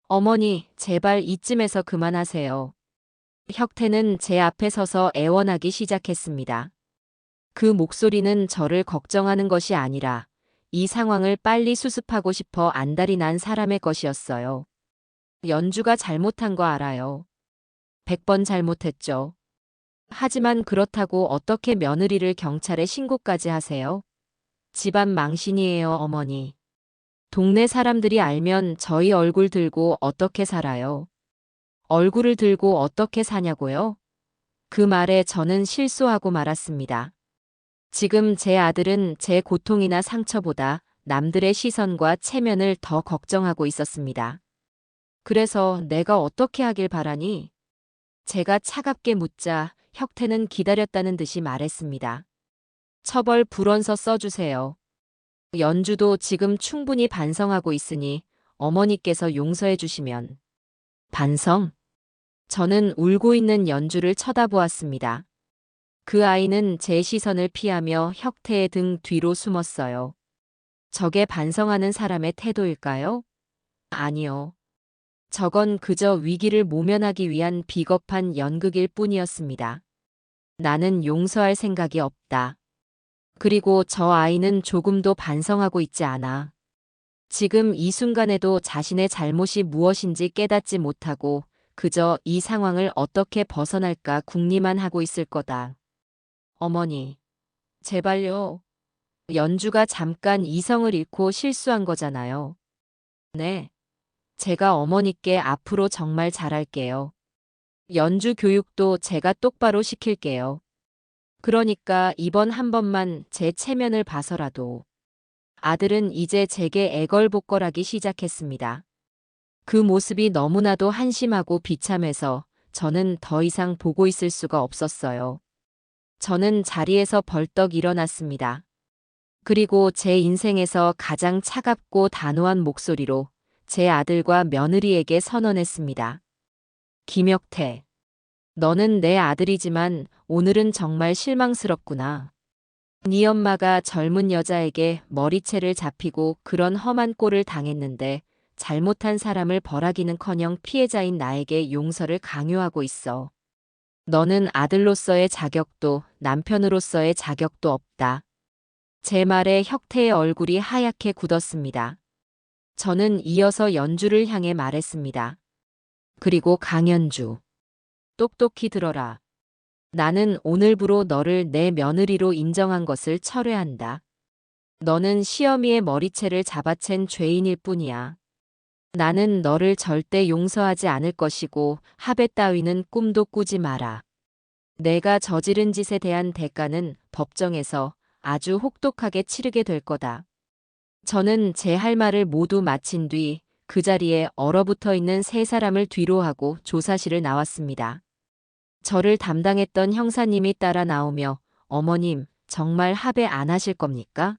어머니, 제발 이쯤에서 그만하세요. 혁태는 제 앞에 서서 애원하기 시작했습니다. 그 목소리는 저를 걱정하는 것이 아니라 이 상황을 빨리 수습하고 싶어 안달이 난 사람의 것이었어요. 연주가 잘못한 거 알아요. 100번 잘못했죠. 하지만 그렇다고 어떻게 며느리를 경찰에 신고까지 하세요? 집안 망신이에요, 어머니. 동네 사람들이 알면 저희 얼굴 들고 어떻게 살아요? 얼굴을 들고 어떻게 사냐고요? 그 말에 저는 실소하고 말았습니다. 지금 제 아들은 제 고통이나 상처보다 남들의 시선과 체면을 더 걱정하고 있었습니다. 그래서 내가 어떻게 하길 바라니? 제가 차갑게 묻자 혁태는 기다렸다는 듯이 말했습니다. 처벌 불원서 써주세요. 연주도 지금 충분히 반성하고 있으니 어머니께서 용서해 주시면. 반성? 저는 울고 있는 연주를 쳐다보았습니다. 그 아이는 제 시선을 피하며 혁태의 등 뒤로 숨었어요. 저게 반성하는 사람의 태도일까요? 아니요. 저건 그저 위기를 모면하기 위한 비겁한 연극일 뿐이었습니다. 나는 용서할 생각이 없다. 그리고 저 아이는 조금도 반성하고 있지 않아. 지금 이 순간에도 자신의 잘못이 무엇인지 깨닫지 못하고 그저 이 상황을 어떻게 벗어날까 궁리만 하고 있을 거다. 어머니, 제발요. 연주가 잠깐 이성을 잃고 실수한 거잖아요. 네. 제가 어머니께 앞으로 정말 잘할게요. 연주 교육도 제가 똑바로 시킬게요. 그러니까 이번 한 번만 제 체면을 봐서라도. 아들은 이제 제게 애걸복걸하기 시작했습니다. 그 모습이 너무나도 한심하고 비참해서 저는 더 이상 보고 있을 수가 없었어요. 저는 자리에서 벌떡 일어났습니다. 그리고 제 인생에서 가장 차갑고 단호한 목소리로 제 아들과 며느리에게 선언했습니다. 김혁태, 너는 내 아들이지만 오늘은 정말 실망스럽구나. 네 엄마가 젊은 여자에게 머리채를 잡히고 그런 험한 꼴을 당했는데 잘못한 사람을 벌하기는커녕 피해자인 나에게 용서를 강요하고 있어. 너는 아들로서의 자격도 남편으로서의 자격도 없다. 제 말에 혁태의 얼굴이 하얗게 굳었습니다. 저는 이어서 연주를 향해 말했습니다. 그리고 강연주. 똑똑히 들어라. 나는 오늘부로 너를 내 며느리로 인정한 것을 철회한다. 너는 시어미의 머리채를 잡아챈 죄인일 뿐이야. 나는 너를 절대 용서하지 않을 것이고 합의 따위는 꿈도 꾸지 마라. 내가 저지른 짓에 대한 대가는 법정에서 아주 혹독하게 치르게 될 거다. 저는 제 할 말을 모두 마친 뒤 그 자리에 얼어붙어 있는 세 사람을 뒤로 하고 조사실을 나왔습니다. 저를 담당했던 형사님이 따라 나오며 어머님, 정말 합의 안 하실 겁니까?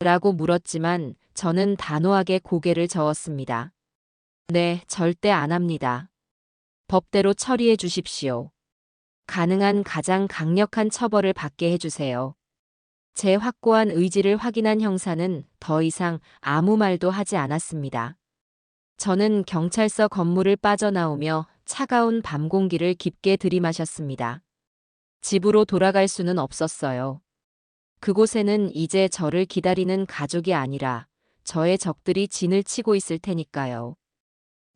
라고 물었지만 저는 단호하게 고개를 저었습니다. 네, 절대 안 합니다. 법대로 처리해 주십시오. 가능한 가장 강력한 처벌을 받게 해주세요. 제 확고한 의지를 확인한 형사는 더 이상 아무 말도 하지 않았습니다. 저는 경찰서 건물을 빠져나오며 차가운 밤 공기를 깊게 들이마셨습니다. 집으로 돌아갈 수는 없었어요. 그곳에는 이제 저를 기다리는 가족이 아니라 저의 적들이 진을 치고 있을 테니까요.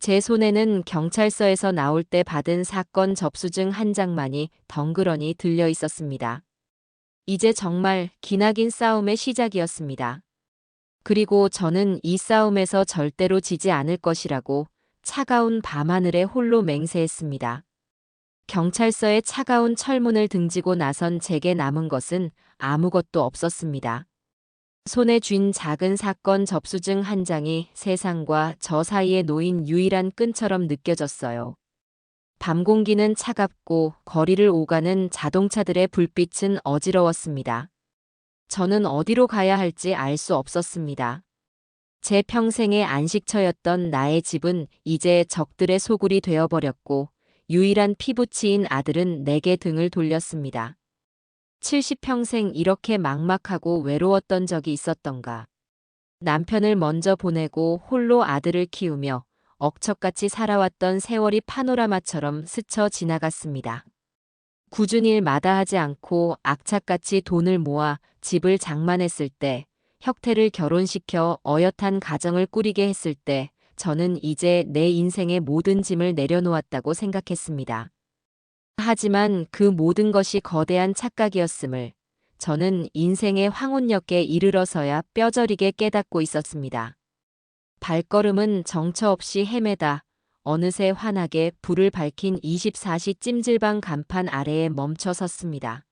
제 손에는 경찰서에서 나올 때 받은 사건 접수증 한 장만이 덩그러니 들려 있었습니다. 이제 정말 기나긴 싸움의 시작이었습니다. 그리고 저는 이 싸움에서 절대로 지지 않을 것이라고 차가운 밤하늘에 홀로 맹세했습니다. 경찰서의 차가운 철문을 등지고 나선 제게 남은 것은 아무것도 없었습니다. 손에 쥔 작은 사건 접수증 한 장이 세상과 저 사이에 놓인 유일한 끈처럼 느껴졌어요. 밤 공기는 차갑고 거리를 오가는 자동차들의 불빛은 어지러웠습니다. 저는 어디로 가야 할지 알 수 없었습니다. 제 평생의 안식처였던 나의 집은 이제 적들의 소굴이 되어버렸고 유일한 피부치인 아들은 내게 등을 돌렸습니다. 70평생 이렇게 막막하고 외로웠던 적이 있었던가. 남편을 먼저 보내고 홀로 아들을 키우며 억척같이 살아왔던 세월이 파노라마처럼 스쳐 지나갔습니다. 굳은 일 마다하지 않고 악착같이 돈을 모아 집을 장만했을 때, 혁태를 결혼시켜 어엿한 가정을 꾸리게 했을 때, 저는 이제 내 인생의 모든 짐을 내려놓았다고 생각했습니다. 하지만 그 모든 것이 거대한 착각이었음을 저는 인생의 황혼역에 이르러서야 뼈저리게 깨닫고 있었습니다. 발걸음은 정처 없이 헤매다 어느새 환하게 불을 밝힌 24시 찜질방 간판 아래에 멈춰 섰습니다.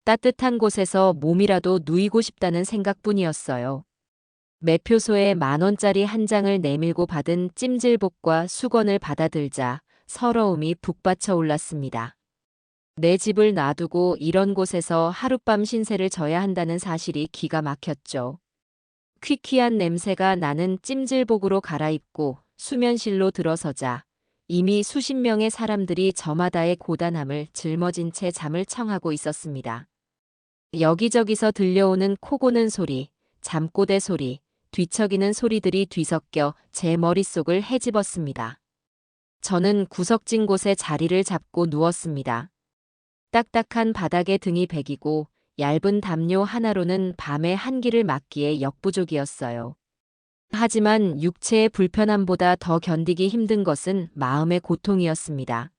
따뜻한 곳에서 몸이라도 누이고 싶다는 생각뿐이었어요. 매표소에 10,000원짜리 한 장을 내밀고 받은 찜질복과 수건을 받아들자 서러움이 북받쳐 올랐습니다. 내 집을 놔두고 이런 곳에서 하룻밤 신세를 져야 한다는 사실이 기가 막혔죠. 퀴퀴한 냄새가 나는 찜질복으로 갈아입고 수면실로 들어서자 이미 수십 명의 사람들이 저마다의 고단함을 짊어진 채 잠을 청하고 있었습니다. 여기저기서 들려오는 코 고는 소리, 잠꼬대 소리, 뒤척이는 소리들이 뒤섞여 제 머릿속을 헤집었습니다. 저는 구석진 곳에 자리를 잡고 누웠습니다. 딱딱한 바닥에 등이 베기고 얇은 담요 하나로는 밤의 한기를 막기에 역부족이었어요. 하지만 육체의 불편함보다 더 견디기 힘든 것은 마음의 고통이었습니다.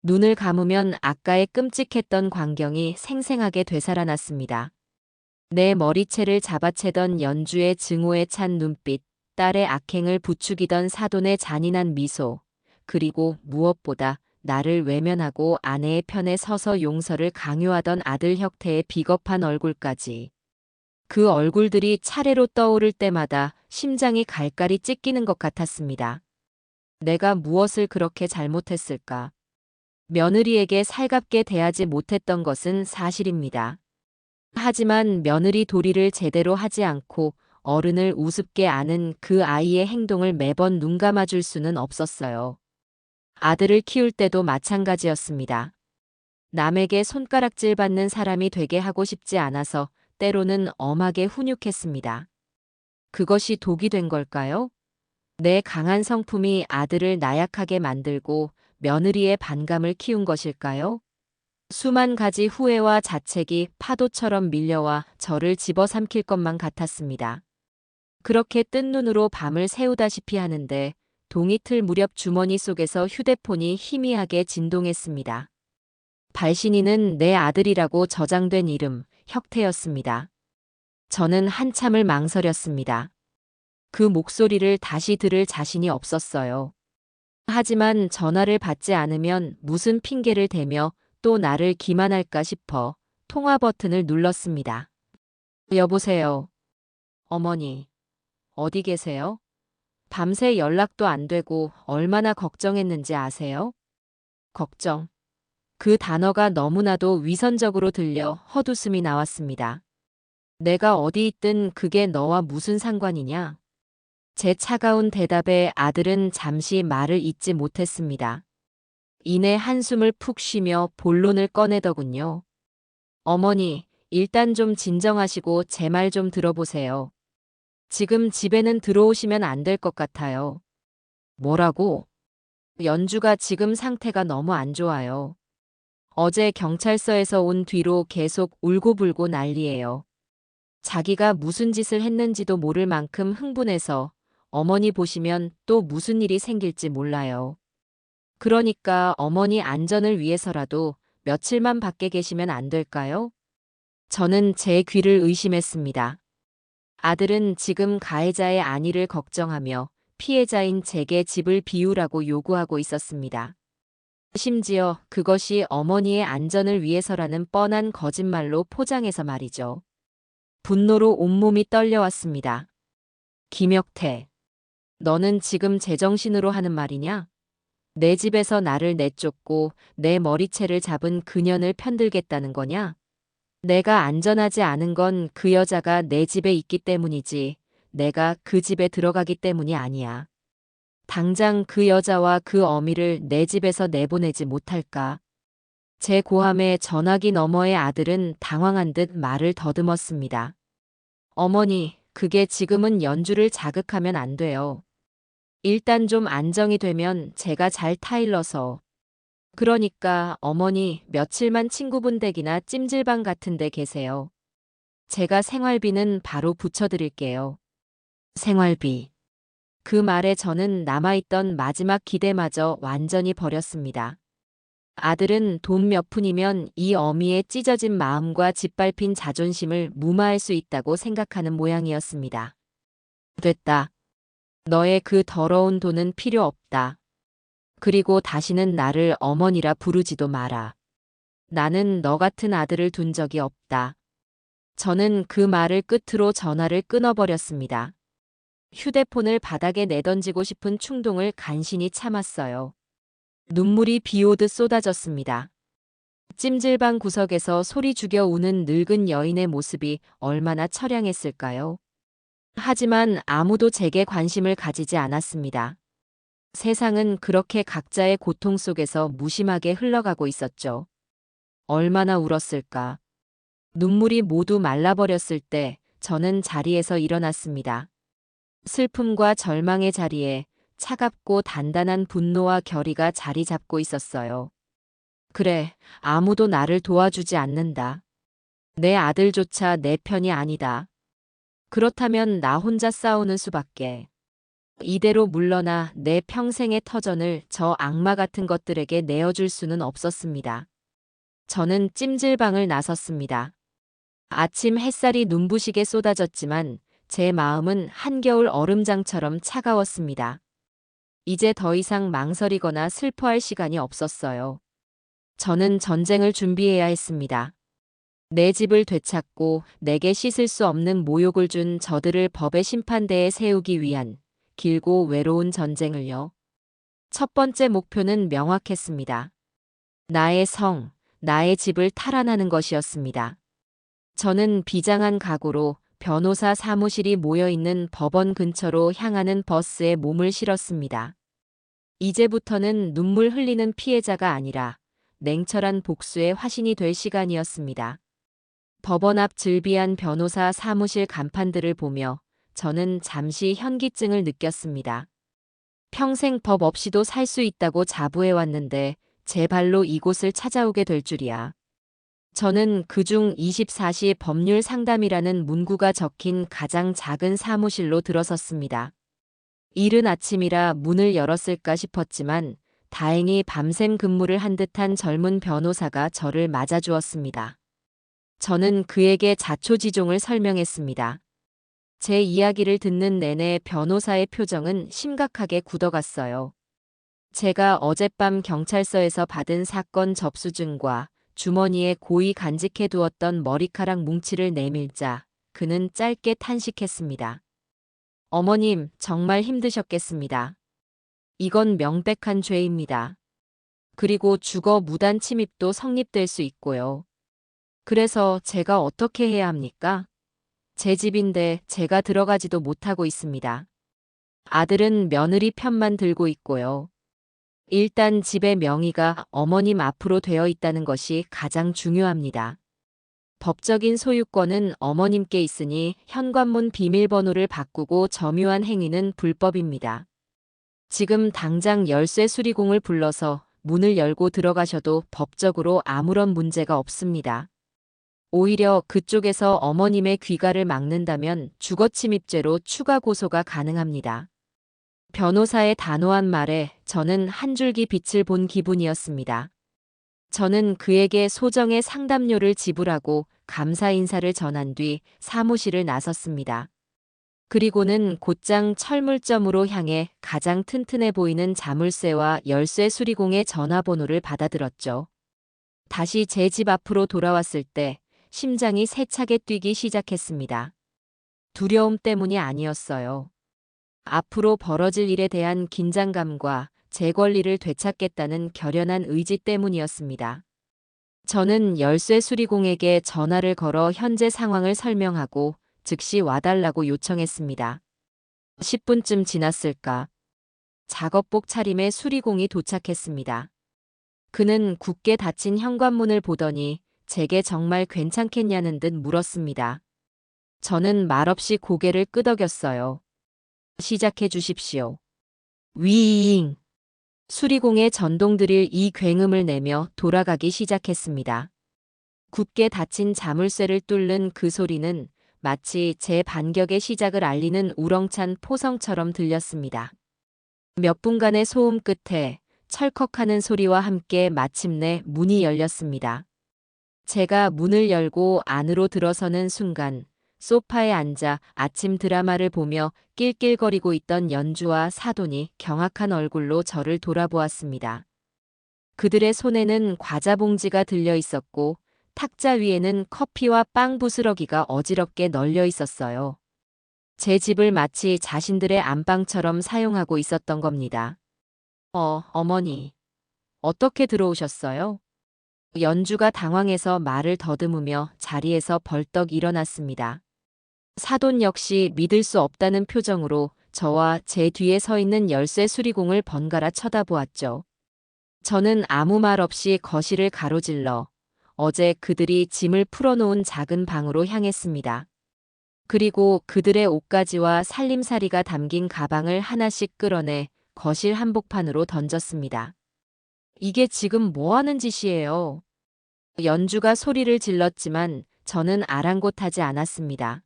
눈을 감으면 아까의 끔찍했던 광경이 생생하게 되살아났습니다. 내 머리채를 잡아채던 연주의 증오에 찬 눈빛, 딸의 악행을 부추기던 사돈의 잔인한 미소, 그리고 무엇보다 나를 외면하고 아내의 편에 서서 용서를 강요하던 아들 혁태의 비겁한 얼굴까지. 그 얼굴들이 차례로 떠오를 때마다 심장이 갈갈이 찢기는 것 같았습니다. 내가 무엇을 그렇게 잘못했을까? 며느리에게 살갑게 대하지 못했던 것은 사실입니다. 하지만 며느리 도리를 제대로 하지 않고 어른을 우습게 아는 그 아이의 행동을 매번 눈감아줄 수는 없었어요. 아들을 키울 때도 마찬가지였습니다. 남에게 손가락질 받는 사람이 되게 하고 싶지 않아서 때로는 엄하게 훈육했습니다. 그것이 독이 된 걸까요? 내 강한 성품이 아들을 나약하게 만들고 며느리의 반감을 키운 것일까요? 수만 가지 후회와 자책이 파도처럼 밀려와 저를 집어삼킬 것만 같았습니다. 그렇게 뜬 눈으로 밤을 새우다시피 하는데 동이틀 무렵 주머니 속에서 휴대폰이 희미하게 진동했습니다. 발신인은 내 아들이라고 저장된 이름, 혁태였습니다. 저는 한참을 망설였습니다. 그 목소리를 다시 들을 자신이 없었어요. 하지만 전화를 받지 않으면 무슨 핑계를 대며 또 나를 기만할까 싶어 통화 버튼을 눌렀습니다. 여보세요. 어머니, 어디 계세요? 밤새 연락도 안 되고 얼마나 걱정했는지 아세요? 걱정. 그 단어가 너무나도 위선적으로 들려 헛웃음이 나왔습니다. 내가 어디 있든 그게 너와 무슨 상관이냐? 제 차가운 대답에 아들은 잠시 말을 잇지 못했습니다. 이내 한숨을 푹 쉬며 본론을 꺼내더군요. 어머니, 일단 좀 진정하시고 제 말 좀 들어보세요. 지금 집에는 들어오시면 안 될 것 같아요. 뭐라고? 연주가 지금 상태가 너무 안 좋아요. 어제 경찰서에서 온 뒤로 계속 울고불고 난리예요. 자기가 무슨 짓을 했는지도 모를 만큼 흥분해서 어머니 보시면 또 무슨 일이 생길지 몰라요. 그러니까 어머니 안전을 위해서라도 며칠만 밖에 계시면 안 될까요? 저는 제 귀를 의심했습니다. 아들은 지금 가해자의 안위를 걱정하며 피해자인 제게 집을 비우라고 요구하고 있었습니다. 심지어 그것이 어머니의 안전을 위해서라는 뻔한 거짓말로 포장해서 말이죠. 분노로 온몸이 떨려왔습니다. 김혁태, 너는 지금 제정신으로 하는 말이냐? 내 집에서 나를 내쫓고 내 머리채를 잡은 그년을 편들겠다는 거냐? 내가 안전하지 않은 건 그 여자가 내 집에 있기 때문이지 내가 그 집에 들어가기 때문이 아니야. 당장 그 여자와 그 어미를 내 집에서 내보내지 못할까? 제 고함에 전화기 너머의 아들은 당황한 듯 말을 더듬었습니다. 어머니, 그게 지금은 연주를 자극하면 안 돼요. 일단 좀 안정이 되면 제가 잘 타일러서. 그러니까 어머니 며칠만 친구분 댁이나 찜질방 같은 데 계세요. 제가 생활비는 바로 붙여드릴게요. 생활비. 그 말에 저는 남아있던 마지막 기대마저 완전히 버렸습니다. 아들은 돈 몇 푼이면 이 어미의 찢어진 마음과 짓밟힌 자존심을 무마할 수 있다고 생각하는 모양이었습니다. 됐다. 너의 그 더러운 돈은 필요 없다. 그리고 다시는 나를 어머니라 부르지도 마라. 나는 너 같은 아들을 둔 적이 없다. 저는 그 말을 끝으로 전화를 끊어버렸습니다. 휴대폰을 바닥에 내던지고 싶은 충동을 간신히 참았어요. 눈물이 비 오듯 쏟아졌습니다. 찜질방 구석에서 소리 죽여 우는 늙은 여인의 모습이 얼마나 처량했을까요? 하지만 아무도 제게 관심을 가지지 않았습니다. 세상은 그렇게 각자의 고통 속에서 무심하게 흘러가고 있었죠. 얼마나 울었을까. 눈물이 모두 말라버렸을 때 저는 자리에서 일어났습니다. 슬픔과 절망의 자리에 차갑고 단단한 분노와 결의가 자리 잡고 있었어요. 그래, 아무도 나를 도와주지 않는다. 내 아들조차 내 편이 아니다. 그렇다면 나 혼자 싸우는 수밖에. 이대로 물러나 내 평생의 터전을 저 악마 같은 것들에게 내어줄 수는 없었습니다. 저는 찜질방을 나섰습니다. 아침 햇살이 눈부시게 쏟아졌지만 제 마음은 한겨울 얼음장처럼 차가웠습니다. 이제 더 이상 망설이거나 슬퍼할 시간이 없었어요. 저는 전쟁을 준비해야 했습니다. 내 집을 되찾고 내게 씻을 수 없는 모욕을 준 저들을 법의 심판대에 세우기 위한 길고 외로운 전쟁을요. 첫 번째 목표는 명확했습니다. 나의 성, 나의 집을 탈환하는 것이었습니다. 저는 비장한 각오로 변호사 사무실이 모여있는 법원 근처로 향하는 버스에 몸을 실었습니다. 이제부터는 눈물 흘리는 피해자가 아니라 냉철한 복수의 화신이 될 시간이었습니다. 법원 앞 즐비한 변호사 사무실 간판들을 보며 저는 잠시 현기증을 느꼈습니다. 평생 법 없이도 살 수 있다고 자부해왔는데 제 발로 이곳을 찾아오게 될 줄이야. 저는 그중 24시 법률 상담이라는 문구가 적힌 가장 작은 사무실로 들어섰습니다. 이른 아침이라 문을 열었을까 싶었지만 다행히 밤샘 근무를 한 듯한 젊은 변호사가 저를 맞아주었습니다. 저는 그에게 자초지종을 설명했습니다. 제 이야기를 듣는 내내 변호사의 표정은 심각하게 굳어갔어요. 제가 어젯밤 경찰서에서 받은 사건 접수증과 주머니에 고이 간직해 두었던 머리카락 뭉치를 내밀자 그는 짧게 탄식했습니다. 어머님, 정말 힘드셨겠습니다. 이건 명백한 죄입니다. 그리고 주거 무단 침입도 성립될 수 있고요. 그래서 제가 어떻게 해야 합니까? 제 집인데 제가 들어가지도 못하고 있습니다. 아들은 며느리 편만 들고 있고요. 일단 집의 명의가 어머님 앞으로 되어 있다는 것이 가장 중요합니다. 법적인 소유권은 어머님께 있으니 현관문 비밀번호를 바꾸고 점유한 행위는 불법입니다. 지금 당장 열쇠 수리공을 불러서 문을 열고 들어가셔도 법적으로 아무런 문제가 없습니다. 오히려 그쪽에서 어머님의 귀가를 막는다면 주거침입죄로 추가 고소가 가능합니다. 변호사의 단호한 말에 저는 한 줄기 빛을 본 기분이었습니다. 저는 그에게 소정의 상담료를 지불하고 감사 인사를 전한 뒤 사무실을 나섰습니다. 그리고는 곧장 철물점으로 향해 가장 튼튼해 보이는 자물쇠와 열쇠 수리공의 전화번호를 받아들었죠. 다시 제 집 앞으로 돌아왔을 때 심장이 세차게 뛰기 시작했습니다. 두려움 때문이 아니었어요. 앞으로 벌어질 일에 대한 긴장감과 제 권리를 되찾겠다는 결연한 의지 때문이었습니다. 저는 열쇠 수리공에게 전화를 걸어 현재 상황을 설명하고 즉시 와달라고 요청했습니다. 10분쯤 지났을까? 작업복 차림의 수리공이 도착했습니다. 그는 굳게 닫힌 현관문을 보더니 제게 정말 괜찮겠냐는 듯 물었습니다. 저는 말없이 고개를 끄덕였어요. 시작해 주십시오. 위잉! 수리공의 전동 드릴 이 굉음을 내며 돌아가기 시작했습니다. 굳게 닫힌 자물쇠를 뚫는 그 소리는 마치 제 반격의 시작을 알리는 우렁찬 포성처럼 들렸습니다. 몇 분간의 소음 끝에 철컥하는 소리와 함께 마침내 문이 열렸습니다. 제가 문을 열고 안으로 들어서는 순간 소파에 앉아 아침 드라마를 보며 낄낄거리고 있던 연주와 사돈이 경악한 얼굴로 저를 돌아보았습니다. 그들의 손에는 과자 봉지가 들려 있었고 탁자 위에는 커피와 빵 부스러기가 어지럽게 널려 있었어요. 제 집을 마치 자신들의 안방처럼 사용하고 있었던 겁니다. 어머니. 어떻게 들어오셨어요? 연주가 당황해서 말을 더듬으며 자리에서 벌떡 일어났습니다. 사돈 역시 믿을 수 없다는 표정으로 저와 제 뒤에 서 있는 열쇠 수리공을 번갈아 쳐다보았죠. 저는 아무 말 없이 거실을 가로질러 어제 그들이 짐을 풀어놓은 작은 방으로 향했습니다. 그리고 그들의 옷가지와 살림살이가 담긴 가방을 하나씩 끌어내 거실 한복판으로 던졌습니다. 이게 지금 뭐 하는 짓이에요? 연주가 소리를 질렀지만 저는 아랑곳하지 않았습니다.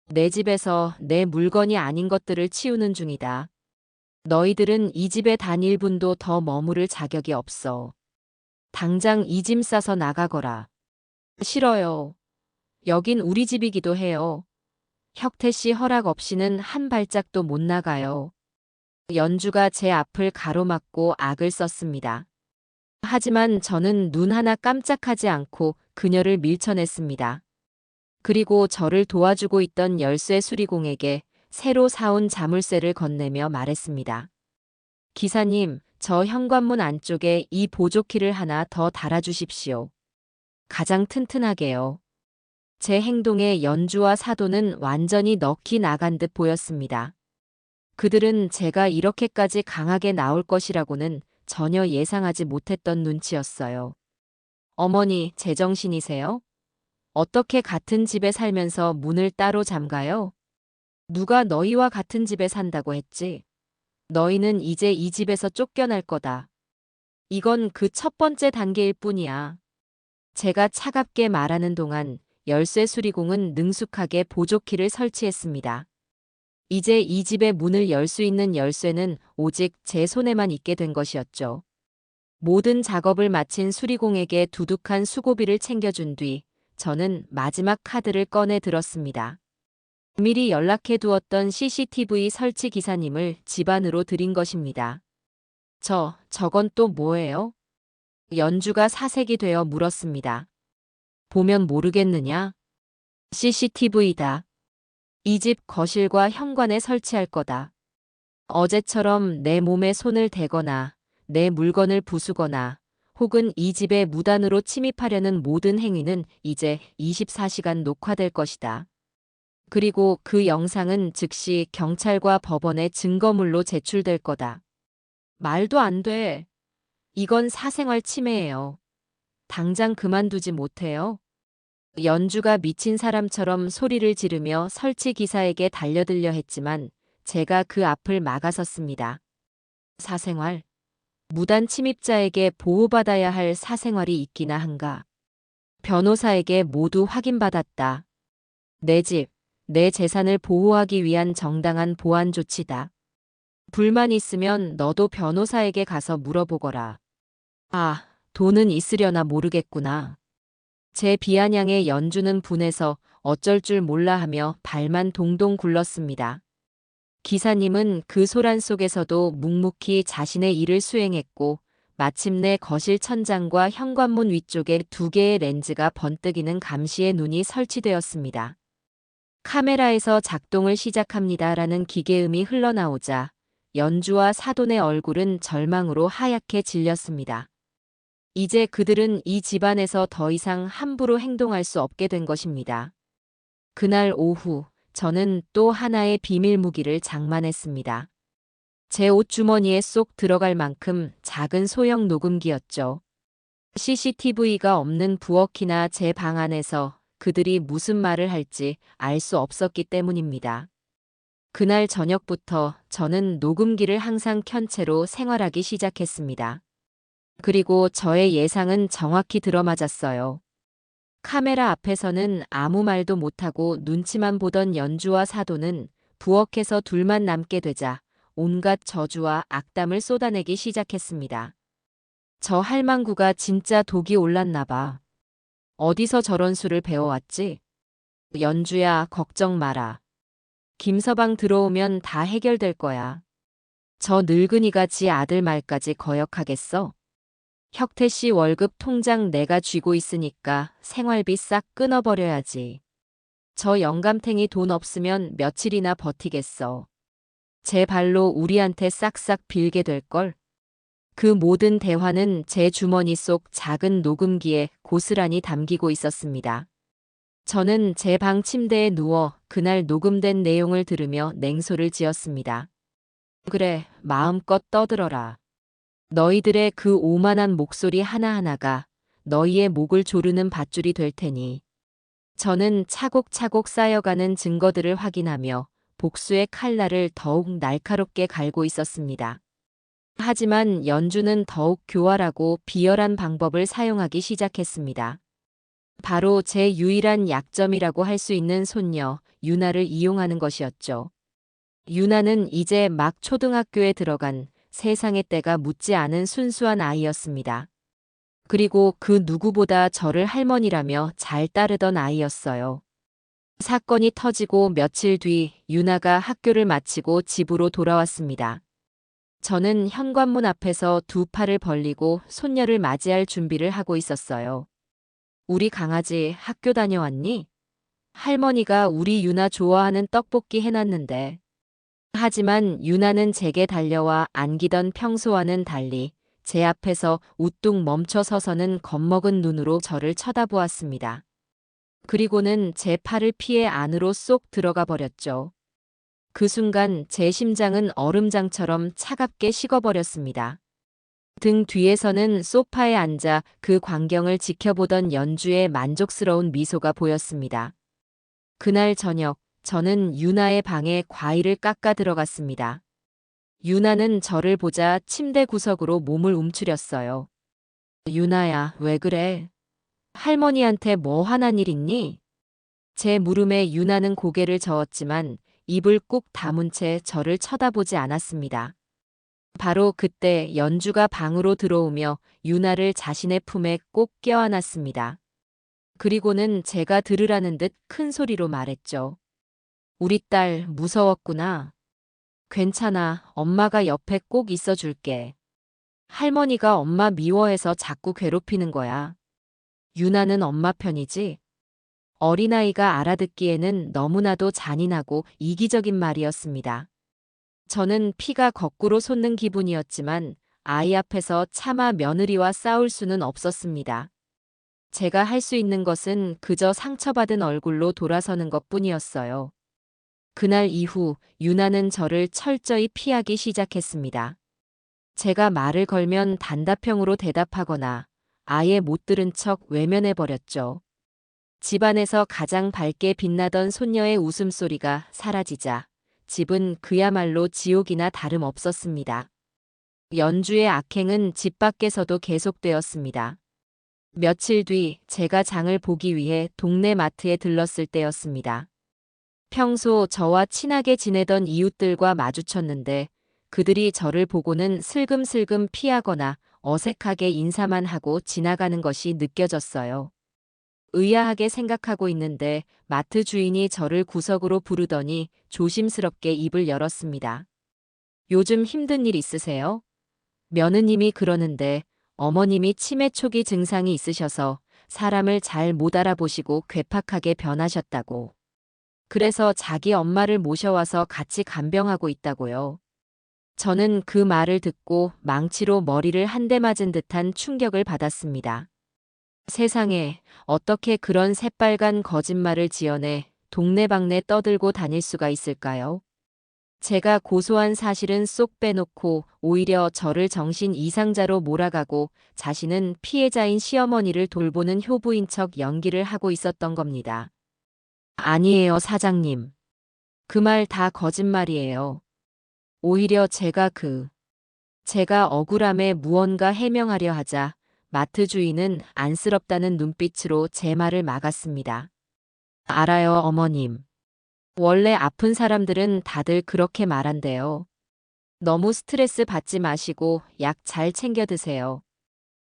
내 집에서 내 물건이 아닌 것들을 치우는 중이다. 너희들은 이 집에 단 1분도 더 머무를 자격이 없어. 당장 이 짐 싸서 나가거라. 싫어요. 여긴 우리 집이기도 해요. 혁태 씨 허락 없이는 한 발짝도 못 나가요. 연주가 제 앞을 가로막고 악을 썼습니다. 하지만 저는 눈 하나 깜짝하지 않고 그녀를 밀쳐냈습니다. 그리고 저를 도와주고 있던 열쇠 수리공에게 새로 사온 자물쇠를 건네며 말했습니다. 기사님, 저 현관문 안쪽에 이 보조키를 하나 더 달아주십시오. 가장 튼튼하게요. 제 행동에 연주와 사돈은 완전히 넋이 나간 듯 보였습니다. 그들은 제가 이렇게까지 강하게 나올 것이라고는 전혀 예상하지 못했던 눈치였어요. 어머니, 제정신이세요? 어떻게 같은 집에 살면서 문을 따로 잠가요? 누가 너희와 같은 집에 산다고 했지? 너희는 이제 이 집에서 쫓겨날 거다. 이건 그 첫 번째 단계일 뿐이야. 제가 차갑게 말하는 동안 열쇠 수리공은 능숙하게 보조키를 설치했습니다. 이제 이 집의 문을 열 수 있는 열쇠는 오직 제 손에만 있게 된 것이었죠. 모든 작업을 마친 수리공에게 두둑한 수고비를 챙겨준 뒤 저는 마지막 카드를 꺼내 들었습니다. 미리 연락해 두었던 CCTV 설치 기사님을 집 안으로 들인 것입니다. 저건 또 뭐예요? 연주가 사색이 되어 물었습니다. 보면 모르겠느냐? CCTV다. 이 집 거실과 현관에 설치할 거다. 어제처럼 내 몸에 손을 대거나 내 물건을 부수거나 혹은 이 집에 무단으로 침입하려는 모든 행위는 이제 24시간 녹화될 것이다. 그리고 그 영상은 즉시 경찰과 법원에 증거물로 제출될 거다. 말도 안 돼. 이건 사생활 침해예요. 당장 그만두지 못해요? 연주가 미친 사람처럼 소리를 지르며 설치 기사에게 달려들려 했지만 제가 그 앞을 막아섰습니다. 사생활? 무단 침입자에게 보호받아야 할 사생활이 있기나 한가. 변호사에게 모두 확인받았다. 내 집, 내 재산을 보호하기 위한 정당한 보안 조치다. 불만 있으면 너도 변호사에게 가서 물어보거라. 아, 돈은 있으려나 모르겠구나. 제 비아냥에 연주는 분해서 어쩔 줄 몰라 하며 발만 동동 굴렀습니다. 기사님은 그 소란 속에서도 묵묵히 자신의 일을 수행했고 마침내 거실 천장과 현관문 위쪽에 2개의 렌즈가 번뜩이는 감시의 눈이 설치되었습니다. 카메라에서 작동을 시작합니다라는 기계음이 흘러나오자 연주와 사돈의 얼굴은 절망으로 하얗게 질렸습니다. 이제 그들은 이 집안에서 더 이상 함부로 행동할 수 없게 된 것입니다. 그날 오후 저는 또 하나의 비밀 무기를 장만했습니다. 제 옷주머니에 쏙 들어갈 만큼 작은 소형 녹음기였죠. CCTV가 없는 부엌이나 제 방 안에서 그들이 무슨 말을 할지 알 수 없었기 때문입니다. 그날 저녁부터 저는 녹음기를 항상 켠 채로 생활하기 시작했습니다. 그리고 저의 예상은 정확히 들어맞았어요. 카메라 앞에서는 아무 말도 못하고 눈치만 보던 연주와 사돈은 부엌에서 둘만 남게 되자 온갖 저주와 악담을 쏟아내기 시작했습니다. 저 할망구가 진짜 독이 올랐나 봐. 어디서 저런 수를 배워왔지? 연주야, 걱정 마라. 김서방 들어오면 다 해결될 거야. 저 늙은이가 지 아들 말까지 거역하겠어? 혁태 씨 월급 통장 내가 쥐고 있으니까 생활비 싹 끊어버려야지. 저 영감탱이 돈 없으면 며칠이나 버티겠어. 제 발로 우리한테 싹싹 빌게 될걸? 그 모든 대화는 제 주머니 속 작은 녹음기에 고스란히 담기고 있었습니다. 저는 제 방 침대에 누워 그날 녹음된 내용을 들으며 냉소를 지었습니다. 그래, 마음껏 떠들어라. 너희들의 그 오만한 목소리 하나하나가 너희의 목을 조르는 밧줄이 될 테니. 저는 차곡차곡 쌓여가는 증거들을 확인하며 복수의 칼날을 더욱 날카롭게 갈고 있었습니다. 하지만 연주는 더욱 교활하고 비열한 방법을 사용하기 시작했습니다. 바로 제 유일한 약점이라고 할 수 있는 손녀, 유나를 이용하는 것이었죠. 유나는 이제 막 초등학교에 들어간 세상의 때가 묻지 않은 순수한 아이였습니다. 그리고 그 누구보다 저를 할머니라며 잘 따르던 아이였어요. 사건이 터지고 며칠 뒤 유나가 학교를 마치고 집으로 돌아왔습니다. 저는 현관문 앞에서 2팔을 벌리고 손녀를 맞이할 준비를 하고 있었어요. 우리 강아지 학교 다녀왔니? 할머니가 우리 유나 좋아하는 떡볶이 해놨는데. 하지만 유나는 제게 달려와 안기던 평소와는 달리 제 앞에서 우뚝 멈춰 서서는 겁먹은 눈으로 저를 쳐다보았습니다. 그리고는 제 팔을 피해 안으로 쏙 들어가 버렸죠. 그 순간 제 심장은 얼음장처럼 차갑게 식어버렸습니다. 등 뒤에서는 소파에 앉아 그 광경을 지켜보던 연주의 만족스러운 미소가 보였습니다. 그날 저녁, 저는 유나의 방에 과일을 깎아 들어갔습니다. 유나는 저를 보자 침대 구석으로 몸을 움츠렸어요. 유나야, 왜 그래? 할머니한테 뭐 화난 일 있니? 제 물음에 유나는 고개를 저었지만 입을 꾹 다문 채 저를 쳐다보지 않았습니다. 바로 그때 연주가 방으로 들어오며 유나를 자신의 품에 꼭 껴안았습니다. 그리고는 제가 들으라는 듯 큰 소리로 말했죠. 우리 딸 무서웠구나. 괜찮아, 엄마가 옆에 꼭 있어줄게. 할머니가 엄마 미워해서 자꾸 괴롭히는 거야. 유나는 엄마 편이지? 어린아이가 알아듣기에는 너무나도 잔인하고 이기적인 말이었습니다. 저는 피가 거꾸로 솟는 기분이었지만 아이 앞에서 차마 며느리와 싸울 수는 없었습니다. 제가 할 수 있는 것은 그저 상처받은 얼굴로 돌아서는 것뿐이었어요. 그날 이후 유나는 저를 철저히 피하기 시작했습니다. 제가 말을 걸면 단답형으로 대답하거나 아예 못 들은 척 외면해버렸죠. 집안에서 가장 밝게 빛나던 손녀의 웃음소리가 사라지자 집은 그야말로 지옥이나 다름없었습니다. 연주의 악행은 집 밖에서도 계속되었습니다. 며칠 뒤 제가 장을 보기 위해 동네 마트에 들렀을 때였습니다. 평소 저와 친하게 지내던 이웃들과 마주쳤는데 그들이 저를 보고는 슬금슬금 피하거나 어색하게 인사만 하고 지나가는 것이 느껴졌어요. 의아하게 생각하고 있는데 마트 주인이 저를 구석으로 부르더니 조심스럽게 입을 열었습니다. 요즘 힘든 일 있으세요? 며느님이 그러는데 어머님이 치매 초기 증상이 있으셔서 사람을 잘 못 알아보시고 괴팍하게 변하셨다고. 그래서 자기 엄마를 모셔와서 같이 간병하고 있다고요. 저는 그 말을 듣고 망치로 머리를 한 대 맞은 듯한 충격을 받았습니다. 세상에 어떻게 그런 새빨간 거짓말을 지어내 동네방네 떠들고 다닐 수가 있을까요? 제가 고소한 사실은 쏙 빼놓고 오히려 저를 정신 이상자로 몰아가고 자신은 피해자인 시어머니를 돌보는 효부인 척 연기를 하고 있었던 겁니다. 아니에요, 사장님. 그 말 다 거짓말이에요. 오히려 제가 억울함에 무언가 해명하려 하자 마트 주인은 안쓰럽다는 눈빛으로 제 말을 막았습니다. 알아요, 어머님. 원래 아픈 사람들은 다들 그렇게 말한대요. 너무 스트레스 받지 마시고 약 잘 챙겨 드세요.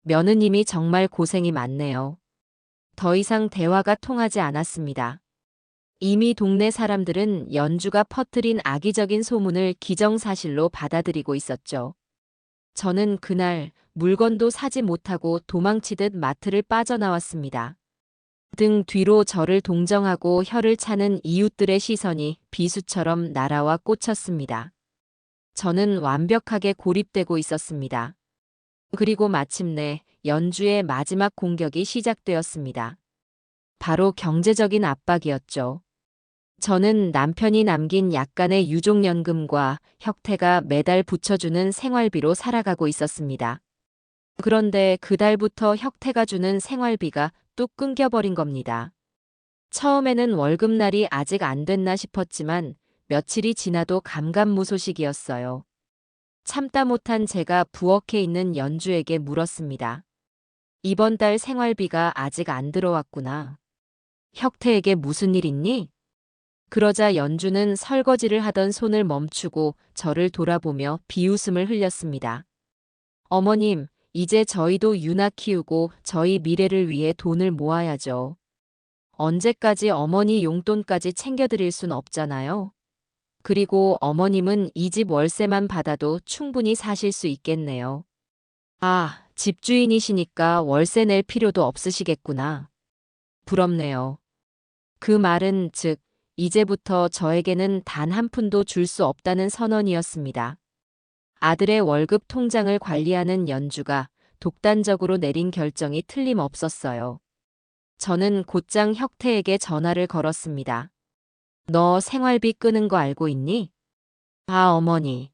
며느님이 정말 고생이 많네요. 더 이상 대화가 통하지 않았습니다. 이미 동네 사람들은 연주가 퍼뜨린 악의적인 소문을 기정사실로 받아들이고 있었죠. 저는 그날 물건도 사지 못하고 도망치듯 마트를 빠져나왔습니다. 등 뒤로 저를 동정하고 혀를 차는 이웃들의 시선이 비수처럼 날아와 꽂혔습니다. 저는 완벽하게 고립되고 있었습니다. 그리고 마침내 연주의 마지막 공격이 시작되었습니다. 바로 경제적인 압박이었죠. 저는 남편이 남긴 약간의 유족연금과 혁태가 매달 붙여주는 생활비로 살아가고 있었습니다. 그런데 그달부터 혁태가 주는 생활비가 뚝 끊겨버린 겁니다. 처음에는 월급날이 아직 안 됐나 싶었지만 며칠이 지나도 감감무소식이었어요. 참다 못한 제가 부엌에 있는 연주에게 물었습니다. 이번 달 생활비가 아직 안 들어왔구나. 혁태에게 무슨 일 있니? 그러자 연주는 설거지를 하던 손을 멈추고 저를 돌아보며 비웃음을 흘렸습니다. 어머님, 이제 저희도 유나 키우고 저희 미래를 위해 돈을 모아야죠. 언제까지 어머니 용돈까지 챙겨드릴 순 없잖아요. 그리고 어머님은 이 집 월세만 받아도 충분히 사실 수 있겠네요. 아, 집주인이시니까 월세 낼 필요도 없으시겠구나. 부럽네요. 그 말은 즉, 이제부터 저에게는 단 한 푼도 줄 수 없다는 선언이었습니다. 아들의 월급 통장을 관리하는 연주가 독단적으로 내린 결정이 틀림없었어요. 저는 곧장 혁태에게 전화를 걸었습니다. 너 생활비 끄는 거 알고 있니? 아, 어머니.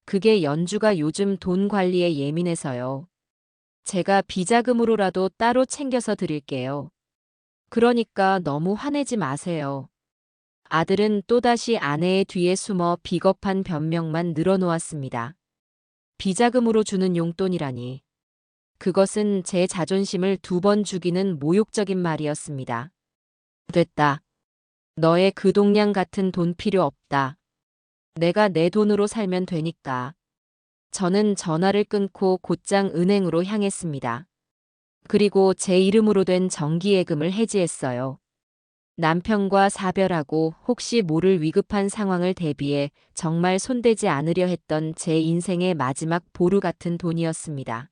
그게 연주가 요즘 돈 관리에 예민해서요. 제가 비자금으로라도 따로 챙겨서 드릴게요. 그러니까 너무 화내지 마세요. 아들은 또다시 아내의 뒤에 숨어 비겁한 변명만 늘어놓았습니다. 비자금으로 주는 용돈이라니. 그것은 제 자존심을 2번 죽이는 모욕적인 말이었습니다. 됐다. 너의 그 동량 같은 돈 필요 없다. 내가 내 돈으로 살면 되니까. 저는 전화를 끊고 곧장 은행으로 향했습니다. 그리고 제 이름으로 된 정기예금을 해지했어요. 남편과 사별하고 혹시 모를 위급한 상황을 대비해 정말 손대지 않으려 했던 제 인생의 마지막 보루 같은 돈이었습니다.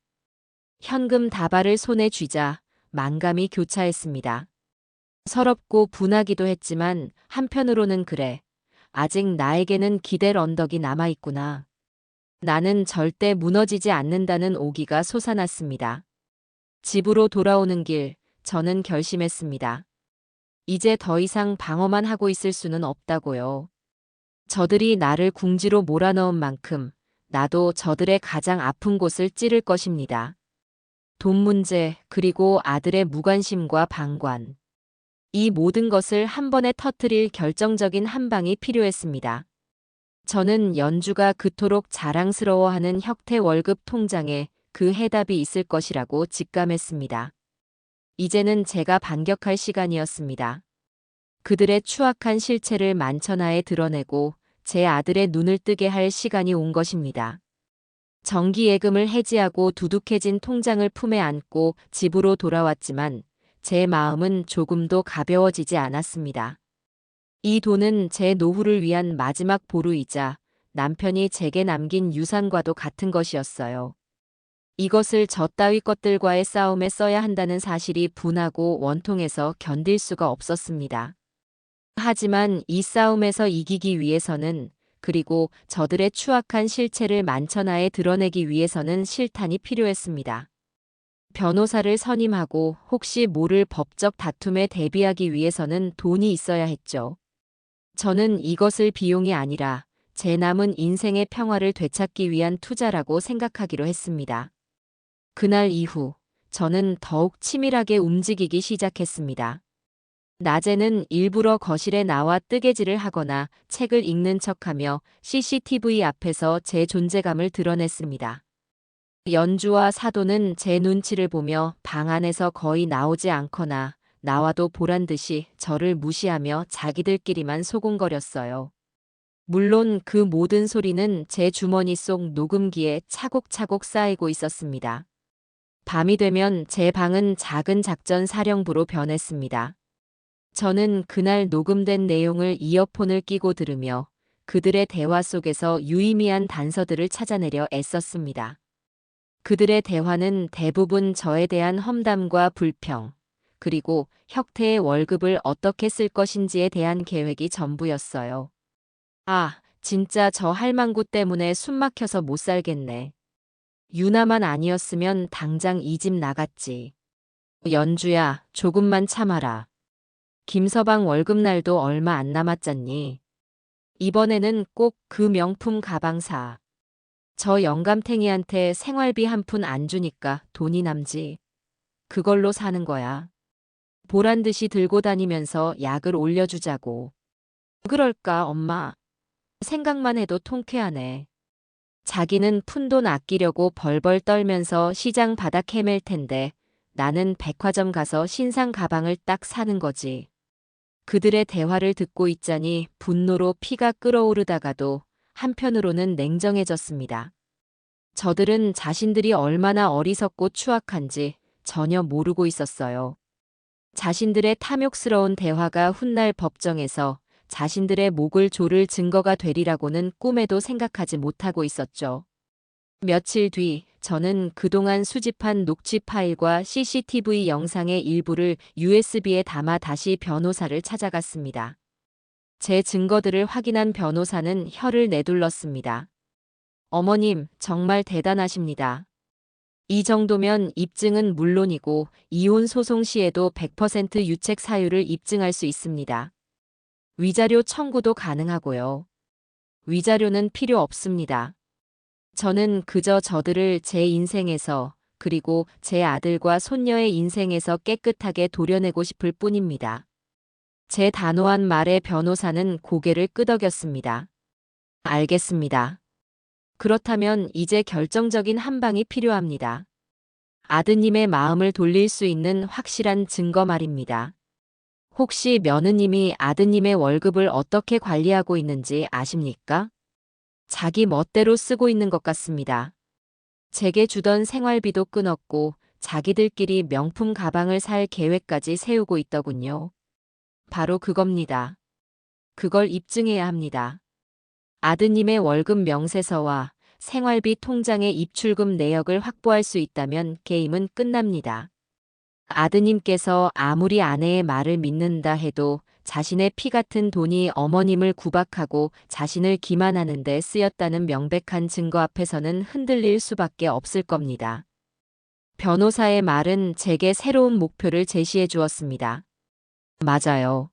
현금 다발을 손에 쥐자 만감이 교차했습니다. 서럽고 분하기도 했지만 한편으로는 그래. 아직 나에게는 기댈 언덕이 남아있구나. 나는 절대 무너지지 않는다는 오기가 솟아났습니다. 집으로 돌아오는 길, 저는 결심했습니다. 이제 더 이상 방어만 하고 있을 수는 없다고요. 저들이 나를 궁지로 몰아넣은 만큼 나도 저들의 가장 아픈 곳을 찌를 것입니다. 돈 문제, 그리고 아들의 무관심과 방관. 이 모든 것을 한 번에 터뜨릴 결정적인 한 방이 필요했습니다. 저는 연주가 그토록 자랑스러워하는 혁태 월급 통장에 그 해답이 있을 것이라고 직감했습니다. 이제는 제가 반격할 시간이었습니다. 그들의 추악한 실체를 만천하에 드러내고 제 아들의 눈을 뜨게 할 시간이 온 것입니다. 정기예금을 해지하고 두둑해진 통장을 품에 안고 집으로 돌아왔지만 제 마음은 조금도 가벼워지지 않았습니다. 이 돈은 제 노후를 위한 마지막 보루이자 남편이 제게 남긴 유산과도 같은 것이었어요. 이것을 저 따위 것들과의 싸움에 써야 한다는 사실이 분하고 원통해서 견딜 수가 없었습니다. 하지만 이 싸움에서 이기기 위해서는, 그리고 저들의 추악한 실체를 만천하에 드러내기 위해서는 실탄이 필요했습니다. 변호사를 선임하고 혹시 모를 법적 다툼에 대비하기 위해서는 돈이 있어야 했죠. 저는 이것을 비용이 아니라 제 남은 인생의 평화를 되찾기 위한 투자라고 생각하기로 했습니다. 그날 이후 저는 더욱 치밀하게 움직이기 시작했습니다. 낮에는 일부러 거실에 나와 뜨개질을 하거나 책을 읽는 척하며 CCTV 앞에서 제 존재감을 드러냈습니다. 연주와 사도는 제 눈치를 보며 방 안에서 거의 나오지 않거나 나와도 보란듯이 저를 무시하며 자기들끼리만 소곤거렸어요. 물론 그 모든 소리는 제 주머니 속 녹음기에 차곡차곡 쌓이고 있었습니다. 밤이 되면 제 방은 작은 작전 사령부로 변했습니다. 저는 그날 녹음된 내용을 이어폰을 끼고 들으며 그들의 대화 속에서 유의미한 단서들을 찾아내려 애썼습니다. 그들의 대화는 대부분 저에 대한 험담과 불평, 그리고 혁태의 월급을 어떻게 쓸 것인지에 대한 계획이 전부였어요. 아, 진짜 저 할망구 때문에 숨 막혀서 못 살겠네. 유나만 아니었으면 당장 이 집 나갔지. 연주야, 조금만 참아라. 김서방 월급날도 얼마 안 남았잖니. 이번에는 꼭 그 명품 가방 사. 저 영감탱이한테 생활비 한 푼 안 주니까 돈이 남지. 그걸로 사는 거야. 보란듯이 들고 다니면서 약을 올려주자고. 그럴까, 엄마? 생각만 해도 통쾌하네. 자기는 푼돈 아끼려고 벌벌 떨면서 시장 바닥 헤맬 텐데 나는 백화점 가서 신상 가방을 딱 사는 거지. 그들의 대화를 듣고 있자니 분노로 피가 끓어오르다가도 한편으로는 냉정해졌습니다. 저들은 자신들이 얼마나 어리석고 추악한지 전혀 모르고 있었어요. 자신들의 탐욕스러운 대화가 훗날 법정에서 자신들의 목을 조를 증거가 되리라고는 꿈에도 생각하지 못하고 있었죠. 며칠 뒤 저는 그동안 수집한 녹취 파일과 CCTV 영상의 일부를 USB에 담아 다시 변호사를 찾아갔습니다. 제 증거들을 확인한 변호사는 혀를 내둘렀습니다. 어머님, 정말 대단하십니다. 이 정도면 입증은 물론이고 이혼 소송 시에도 100% 유책 사유를 입증할 수 있습니다. 위자료 청구도 가능하고요. 위자료는 필요 없습니다. 저는 그저 저들을 제 인생에서, 그리고 제 아들과 손녀의 인생에서 깨끗하게 도려내고 싶을 뿐입니다. 제 단호한 말에 변호사는 고개를 끄덕였습니다. 알겠습니다. 그렇다면 이제 결정적인 한 방이 필요합니다. 아드님의 마음을 돌릴 수 있는 확실한 증거 말입니다. 혹시 며느님이 아드님의 월급을 어떻게 관리하고 있는지 아십니까? 자기 멋대로 쓰고 있는 것 같습니다. 제게 주던 생활비도 끊었고 자기들끼리 명품 가방을 살 계획까지 세우고 있더군요. 바로 그겁니다. 그걸 입증해야 합니다. 아드님의 월급 명세서와 생활비 통장의 입출금 내역을 확보할 수 있다면 게임은 끝납니다. 아드님께서 아무리 아내의 말을 믿는다 해도 자신의 피 같은 돈이 어머님을 구박하고 자신을 기만하는 데 쓰였다는 명백한 증거 앞에서는 흔들릴 수밖에 없을 겁니다. 변호사의 말은 제게 새로운 목표를 제시해 주었습니다. 맞아요.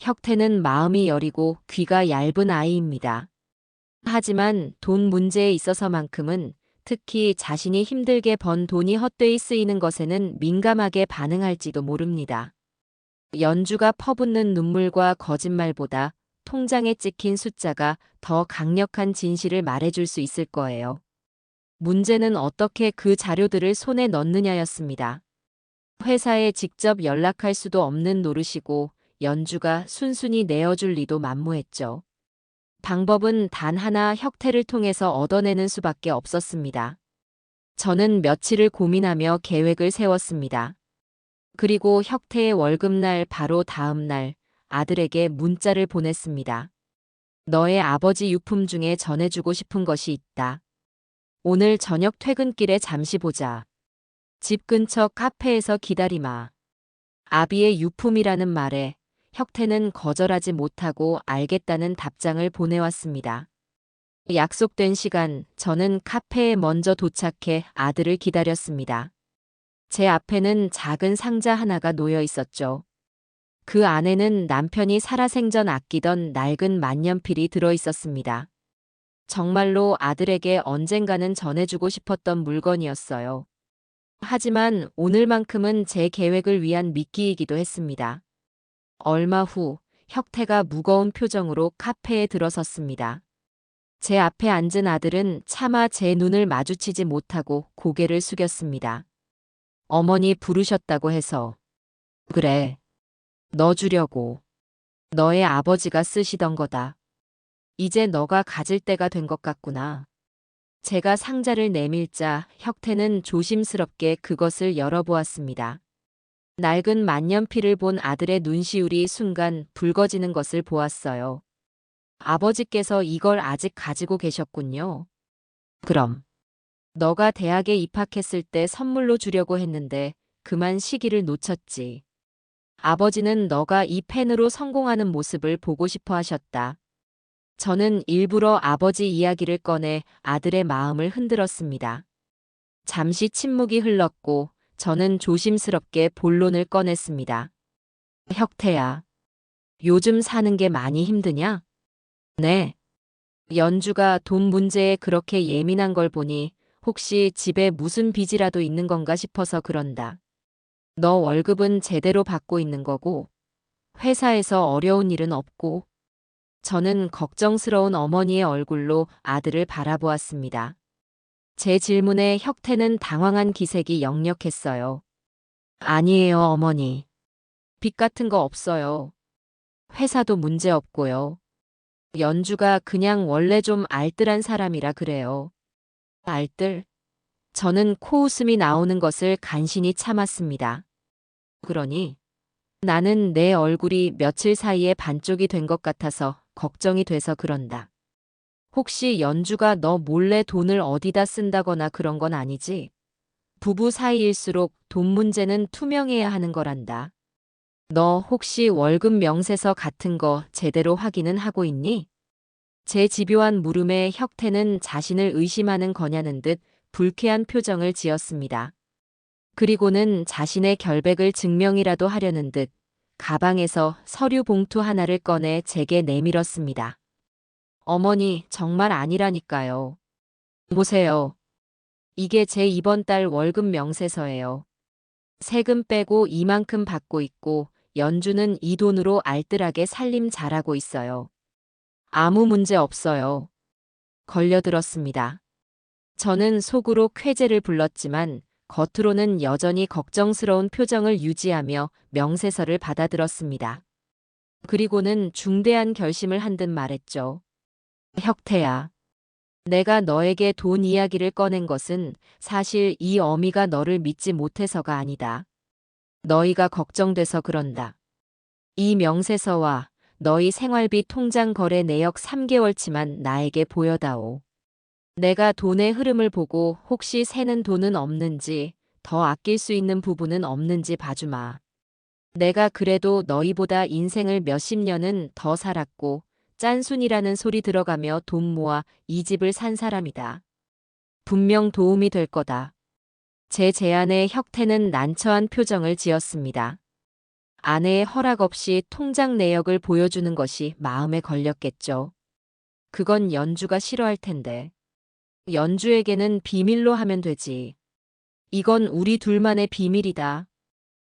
혁태는 마음이 여리고 귀가 얇은 아이입니다. 하지만 돈 문제에 있어서만큼은, 특히 자신이 힘들게 번 돈이 헛되이 쓰이는 것에는 민감하게 반응할지도 모릅니다. 연주가 퍼붓는 눈물과 거짓말보다 통장에 찍힌 숫자가 더 강력한 진실을 말해줄 수 있을 거예요. 문제는 어떻게 그 자료들을 손에 넣느냐였습니다. 회사에 직접 연락할 수도 없는 노릇이고 연주가 순순히 내어줄 리도 만무했죠. 방법은 단 하나 혁태를 통해서 얻어내는 수밖에 없었습니다. 저는 며칠을 고민하며 계획을 세웠습니다. 그리고 혁태의 월급날 바로 다음 날 아들에게 문자를 보냈습니다. 너의 아버지 유품 중에 전해주고 싶은 것이 있다. 오늘 저녁 퇴근길에 잠시 보자. 집 근처 카페에서 기다리마. 아비의 유품이라는 말에 혁태는 거절하지 못하고 알겠다는 답장을 보내왔습니다. 약속된 시간, 저는 카페에 먼저 도착해 아들을 기다렸습니다. 제 앞에는 작은 상자 하나가 놓여 있었죠. 그 안에는 남편이 살아생전 아끼던 낡은 만년필이 들어 있었습니다. 정말로 아들에게 언젠가는 전해주고 싶었던 물건이었어요. 하지만 오늘만큼은 제 계획을 위한 미끼이기도 했습니다. 얼마 후 혁태가 무거운 표정으로 카페에 들어섰습니다. 제 앞에 앉은 아들은 차마 제 눈을 마주치지 못하고 고개를 숙였습니다. 어머니 부르셨다고 해서. 그래. 너 주려고. 너의 아버지가 쓰시던 거다. 이제 너가 가질 때가 된 것 같구나. 제가 상자를 내밀자 혁태는 조심스럽게 그것을 열어보았습니다. 낡은 만년필을 본 아들의 눈시울이 순간 붉어지는 것을 보았어요. 아버지께서 이걸 아직 가지고 계셨군요. 그럼. 너가 대학에 입학했을 때 선물로 주려고 했는데 그만 시기를 놓쳤지. 아버지는 너가 이 펜으로 성공하는 모습을 보고 싶어 하셨다. 저는 일부러 아버지 이야기를 꺼내 아들의 마음을 흔들었습니다. 잠시 침묵이 흘렀고 저는 조심스럽게 본론을 꺼냈습니다. 혁태야, 요즘 사는 게 많이 힘드냐? 네. 연주가 돈 문제에 그렇게 예민한 걸 보니 혹시 집에 무슨 빚이라도 있는 건가 싶어서 그런다. 너 월급은 제대로 받고 있는 거고, 회사에서 어려운 일은 없고, 저는 걱정스러운 어머니의 얼굴로 아들을 바라보았습니다. 제 질문에 혁태는 당황한 기색이 역력했어요. 아니에요, 어머니. 빚 같은 거 없어요. 회사도 문제 없고요. 연주가 그냥 원래 좀 알뜰한 사람이라 그래요. 알뜰? 저는 코웃음이 나오는 것을 간신히 참았습니다. 그러니 나는 내 얼굴이 며칠 사이에 반쪽이 된 것 같아서 걱정이 돼서 그런다. 혹시 연주가 너 몰래 돈을 어디다 쓴다거나 그런 건 아니지? 부부 사이일수록 돈 문제는 투명해야 하는 거란다. 너 혹시 월급 명세서 같은 거 제대로 확인은 하고 있니? 제 집요한 물음에 혁태는 자신을 의심하는 거냐는 듯 불쾌한 표정을 지었습니다. 그리고는 자신의 결백을 증명이라도 하려는 듯 가방에서 서류 봉투 하나를 꺼내 제게 내밀었습니다. 어머니, 정말 아니라니까요. 보세요. 이게 제 이번 달 월급 명세서예요. 세금 빼고 이만큼 받고 있고 연주는 이 돈으로 알뜰하게 살림 잘하고 있어요. 아무 문제 없어요. 걸려들었습니다. 저는 속으로 쾌재를 불렀지만 겉으로는 여전히 걱정스러운 표정을 유지하며 명세서를 받아들었습니다. 그리고는 중대한 결심을 한 듯 말했죠. 혁태야. 내가 너에게 돈 이야기를 꺼낸 것은 사실 이 어미가 너를 믿지 못해서가 아니다. 너희가 걱정돼서 그런다. 이 명세서와 너희 생활비 통장 거래 내역 3개월치만 나에게 보여다오. 내가 돈의 흐름을 보고 혹시 새는 돈은 없는지, 더 아낄 수 있는 부분은 없는지 봐주마. 내가 그래도 너희보다 인생을 몇십 년은 더 살았고 짠순이라는 소리 들어가며 돈 모아 이 집을 산 사람이다. 분명 도움이 될 거다. 제 제안에 혁태는 난처한 표정을 지었습니다. 아내의 허락 없이 통장 내역을 보여주는 것이 마음에 걸렸겠죠. 그건 연주가 싫어할 텐데. 연주에게는 비밀로 하면 되지. 이건 우리 둘만의 비밀이다.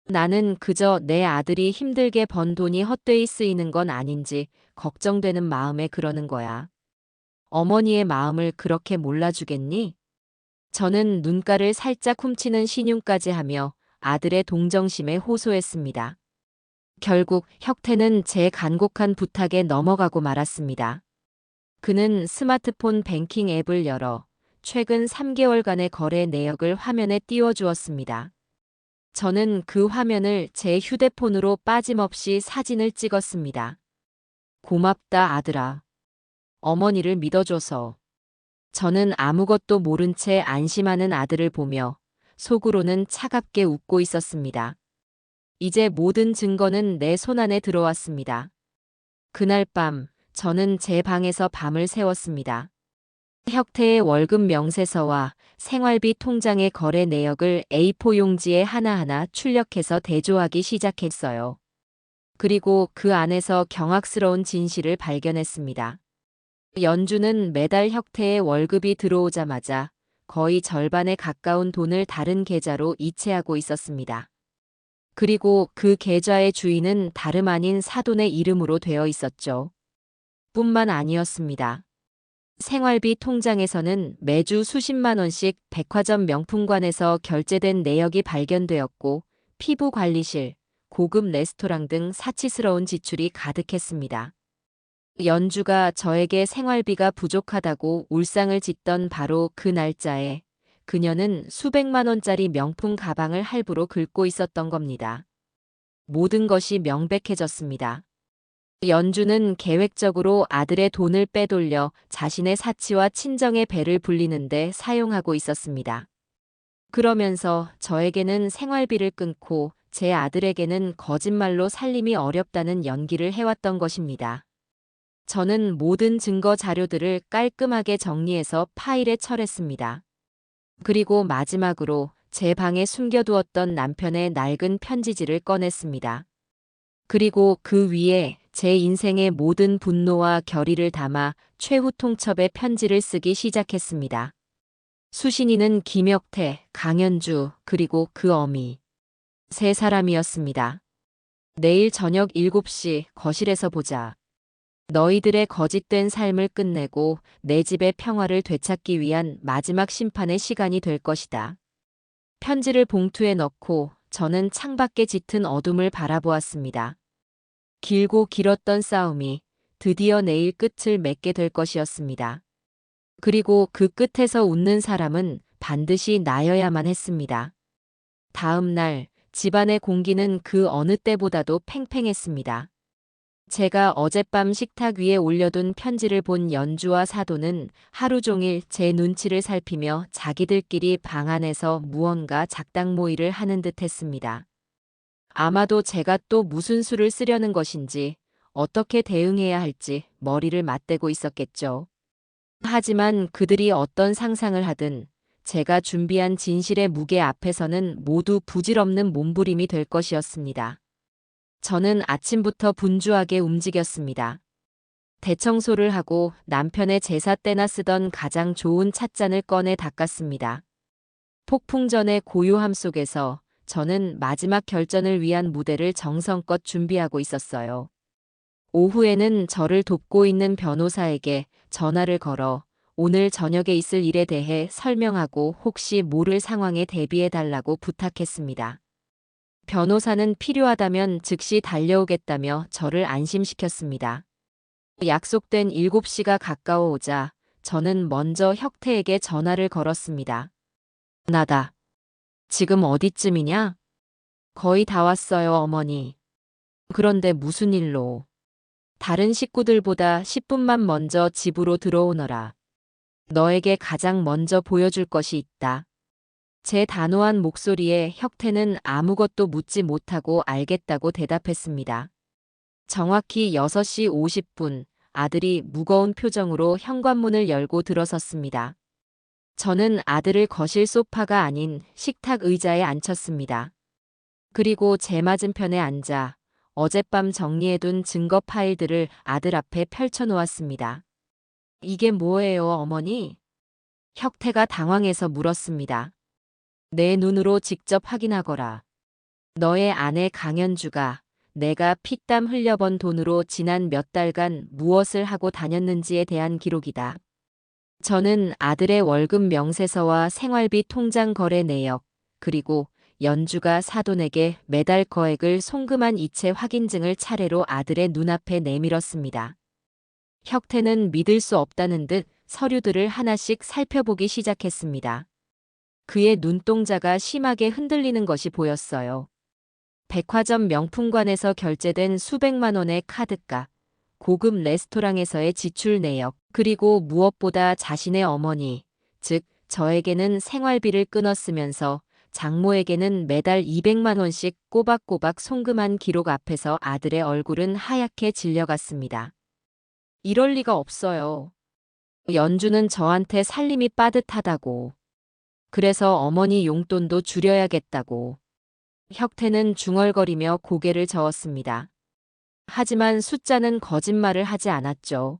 나는 그저 내 아들이 힘들게 번 돈이 헛되이 쓰이는 건 아닌지 걱정되는 마음에 그러는 거야. 어머니의 마음을 그렇게 몰라주겠니? 저는 눈가를 살짝 훔치는 신용까지 하며 아들의 동정심에 호소했습니다. 결국 혁태는 제 간곡한 부탁에 넘어가고 말았습니다. 그는 스마트폰 뱅킹 앱을 열어 최근 3개월간의 거래 내역을 화면에 띄워주었습니다. 저는 그 화면을 제 휴대폰으로 빠짐없이 사진을 찍었습니다. 고맙다, 아들아. 어머니를 믿어줘서. 저는 아무것도 모른 채 안심하는 아들을 보며 속으로는 차갑게 웃고 있었습니다. 이제 모든 증거는 내 손안에 들어왔습니다. 그날 밤, 저는 제 방에서 밤을 새웠습니다. 혁태의 월급 명세서와 생활비 통장의 거래 내역을 A4 용지에 하나하나 출력해서 대조하기 시작했어요. 그리고 그 안에서 경악스러운 진실을 발견했습니다. 연주는 매달 혁태의 월급이 들어오자마자 거의 절반에 가까운 돈을 다른 계좌로 이체하고 있었습니다. 그리고 그 계좌의 주인은 다름 아닌 사돈의 이름으로 되어 있었죠. 뿐만 아니었습니다. 생활비 통장에서는 매주 수십만 원씩 백화점 명품관에서 결제된 내역이 발견되었고 피부 관리실, 고급 레스토랑 등 사치스러운 지출이 가득했습니다. 연주가 저에게 생활비가 부족하다고 울상을 짓던 바로 그 날짜에 그녀는 수백만 원짜리 명품 가방을 할부로 긁고 있었던 겁니다. 모든 것이 명백해졌습니다. 연주는 계획적으로 아들의 돈을 빼돌려 자신의 사치와 친정의 배를 불리는데 사용하고 있었습니다. 그러면서 저에게는 생활비를 끊고 제 아들에게는 거짓말로 살림이 어렵다는 연기를 해왔던 것입니다. 저는 모든 증거 자료들을 깔끔하게 정리해서 파일에 처했습니다. 그리고 마지막으로 제 방에 숨겨두었던 남편의 낡은 편지지를 꺼냈습니다. 그리고 그 위에 제 인생의 모든 분노와 결의를 담아 최후 통첩의 편지를 쓰기 시작했습니다. 수신이는 김혁태, 강현주, 그리고 그 어미. 세 사람이었습니다. 내일 저녁 7시 거실에서 보자. 너희들의 거짓된 삶을 끝내고 내 집의 평화를 되찾기 위한 마지막 심판의 시간이 될 것이다. 편지를 봉투에 넣고 저는 창밖에 짙은 어둠을 바라보았습니다. 길고 길었던 싸움이 드디어 내일 끝을 맺게 될 것이었습니다. 그리고 그 끝에서 웃는 사람은 반드시 나여야만 했습니다. 다음 날 집안의 공기는 그 어느 때보다도 팽팽했습니다. 제가 어젯밤 식탁 위에 올려둔 편지를 본 연주와 사돈은 하루 종일 제 눈치를 살피며 자기들끼리 방 안에서 무언가 작당 모의를 하는 듯 했습니다. 아마도 제가 또 무슨 수를 쓰려는 것인지 어떻게 대응해야 할지 머리를 맞대고 있었겠죠. 하지만 그들이 어떤 상상을 하든 제가 준비한 진실의 무게 앞에서는 모두 부질없는 몸부림이 될 것이었습니다. 저는 아침부터 분주하게 움직였습니다. 대청소를 하고 남편의 제사 때나 쓰던 가장 좋은 찻잔을 꺼내 닦았습니다. 폭풍 전의 고요함 속에서 저는 마지막 결전을 위한 무대를 정성껏 준비하고 있었어요. 오후에는 저를 돕고 있는 변호사에게 전화를 걸어 오늘 저녁에 있을 일에 대해 설명하고 혹시 모를 상황에 대비해달라고 부탁했습니다. 변호사는 필요하다면 즉시 달려오겠다며 저를 안심시켰습니다. 약속된 7시가 가까워오자 저는 먼저 혁태에게 전화를 걸었습니다. 나다. 지금 어디쯤이냐? 거의 다 왔어요, 어머니. 그런데 무슨 일로? 다른 식구들보다 10분만 먼저 집으로 들어오너라. 너에게 가장 먼저 보여줄 것이 있다. 제 단호한 목소리에 혁태는 아무것도 묻지 못하고 알겠다고 대답했습니다. 정확히 6시 50분, 아들이 무거운 표정으로 현관문을 열고 들어섰습니다. 저는 아들을 거실 소파가 아닌 식탁 의자에 앉혔습니다. 그리고 제 맞은편에 앉아 어젯밤 정리해둔 증거 파일들을 아들 앞에 펼쳐놓았습니다. 이게 뭐예요, 어머니? 혁태가 당황해서 물었습니다. 내 눈으로 직접 확인하거라. 너의 아내 강현주가 내가 피땀 흘려번 돈으로 지난 몇 달간 무엇을 하고 다녔는지에 대한 기록이다. 저는 아들의 월급 명세서와 생활비 통장 거래 내역, 그리고 연주가 사돈에게 매달 거액을 송금한 이체 확인증을 차례로 아들의 눈앞에 내밀었습니다. 혁태는 믿을 수 없다는 듯 서류들을 하나씩 살펴보기 시작했습니다. 그의 눈동자가 심하게 흔들리는 것이 보였어요. 백화점 명품관에서 결제된 수백만 원의 카드값, 고급 레스토랑에서의 지출 내역, 그리고 무엇보다 자신의 어머니, 즉 저에게는 생활비를 끊었으면서 장모에게는 매달 200만 원씩 꼬박꼬박 송금한 기록 앞에서 아들의 얼굴은 하얗게 질려갔습니다. 이럴 리가 없어요. 연주는 저한테 살림이 빠듯하다고. 그래서 어머니 용돈도 줄여야겠다고. 혁태는 중얼거리며 고개를 저었습니다. 하지만 숫자는 거짓말을 하지 않았죠.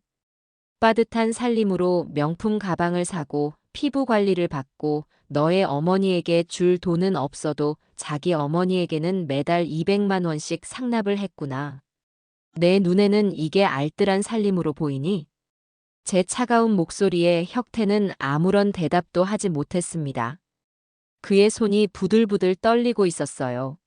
빠듯한 살림으로 명품 가방을 사고 피부 관리를 받고 너의 어머니에게 줄 돈은 없어도 자기 어머니에게는 매달 200만 원씩 상납을 했구나. 내 눈에는 이게 알뜰한 살림으로 보이니? 제 차가운 목소리에 혁태는 아무런 대답도 하지 못했습니다. 그의 손이 부들부들 떨리고 있었어요.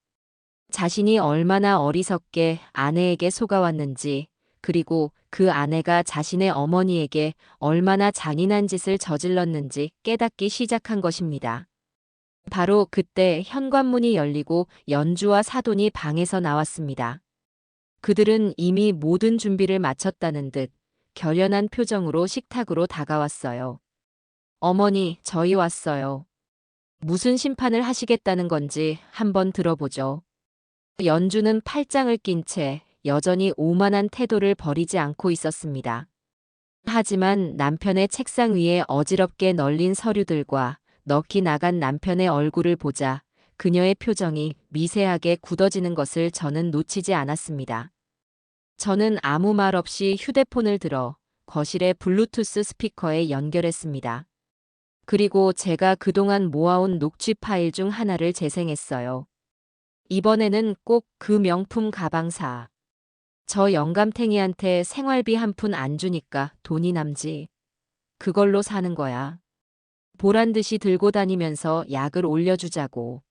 자신이 얼마나 어리석게 아내에게 속아왔는지, 그리고 그 아내가 자신의 어머니에게 얼마나 잔인한 짓을 저질렀는지 깨닫기 시작한 것입니다. 바로 그때 현관문이 열리고 연주와 사돈이 방에서 나왔습니다. 그들은 이미 모든 준비를 마쳤다는 듯 결연한 표정으로 식탁으로 다가왔어요. 어머니, 저희 왔어요. 무슨 심판을 하시겠다는 건지 한번 들어보죠. 연주는 팔짱을 낀 채 여전히 오만한 태도를 버리지 않고 있었습니다. 하지만 남편의 책상 위에 어지럽게 널린 서류들과 넋이 나간 남편의 얼굴을 보자 그녀의 표정이 미세하게 굳어지는 것을 저는 놓치지 않았습니다. 저는 아무 말 없이 휴대폰을 들어 거실의 블루투스 스피커에 연결했습니다. 그리고 제가 그동안 모아온 녹취 파일 중 하나를 재생했어요. 이번에는 꼭 그 명품 가방 사. 저 영감탱이한테 생활비 한 푼 안 주니까 돈이 남지. 그걸로 사는 거야. 보란 듯이 들고 다니면서 약을 올려주자고.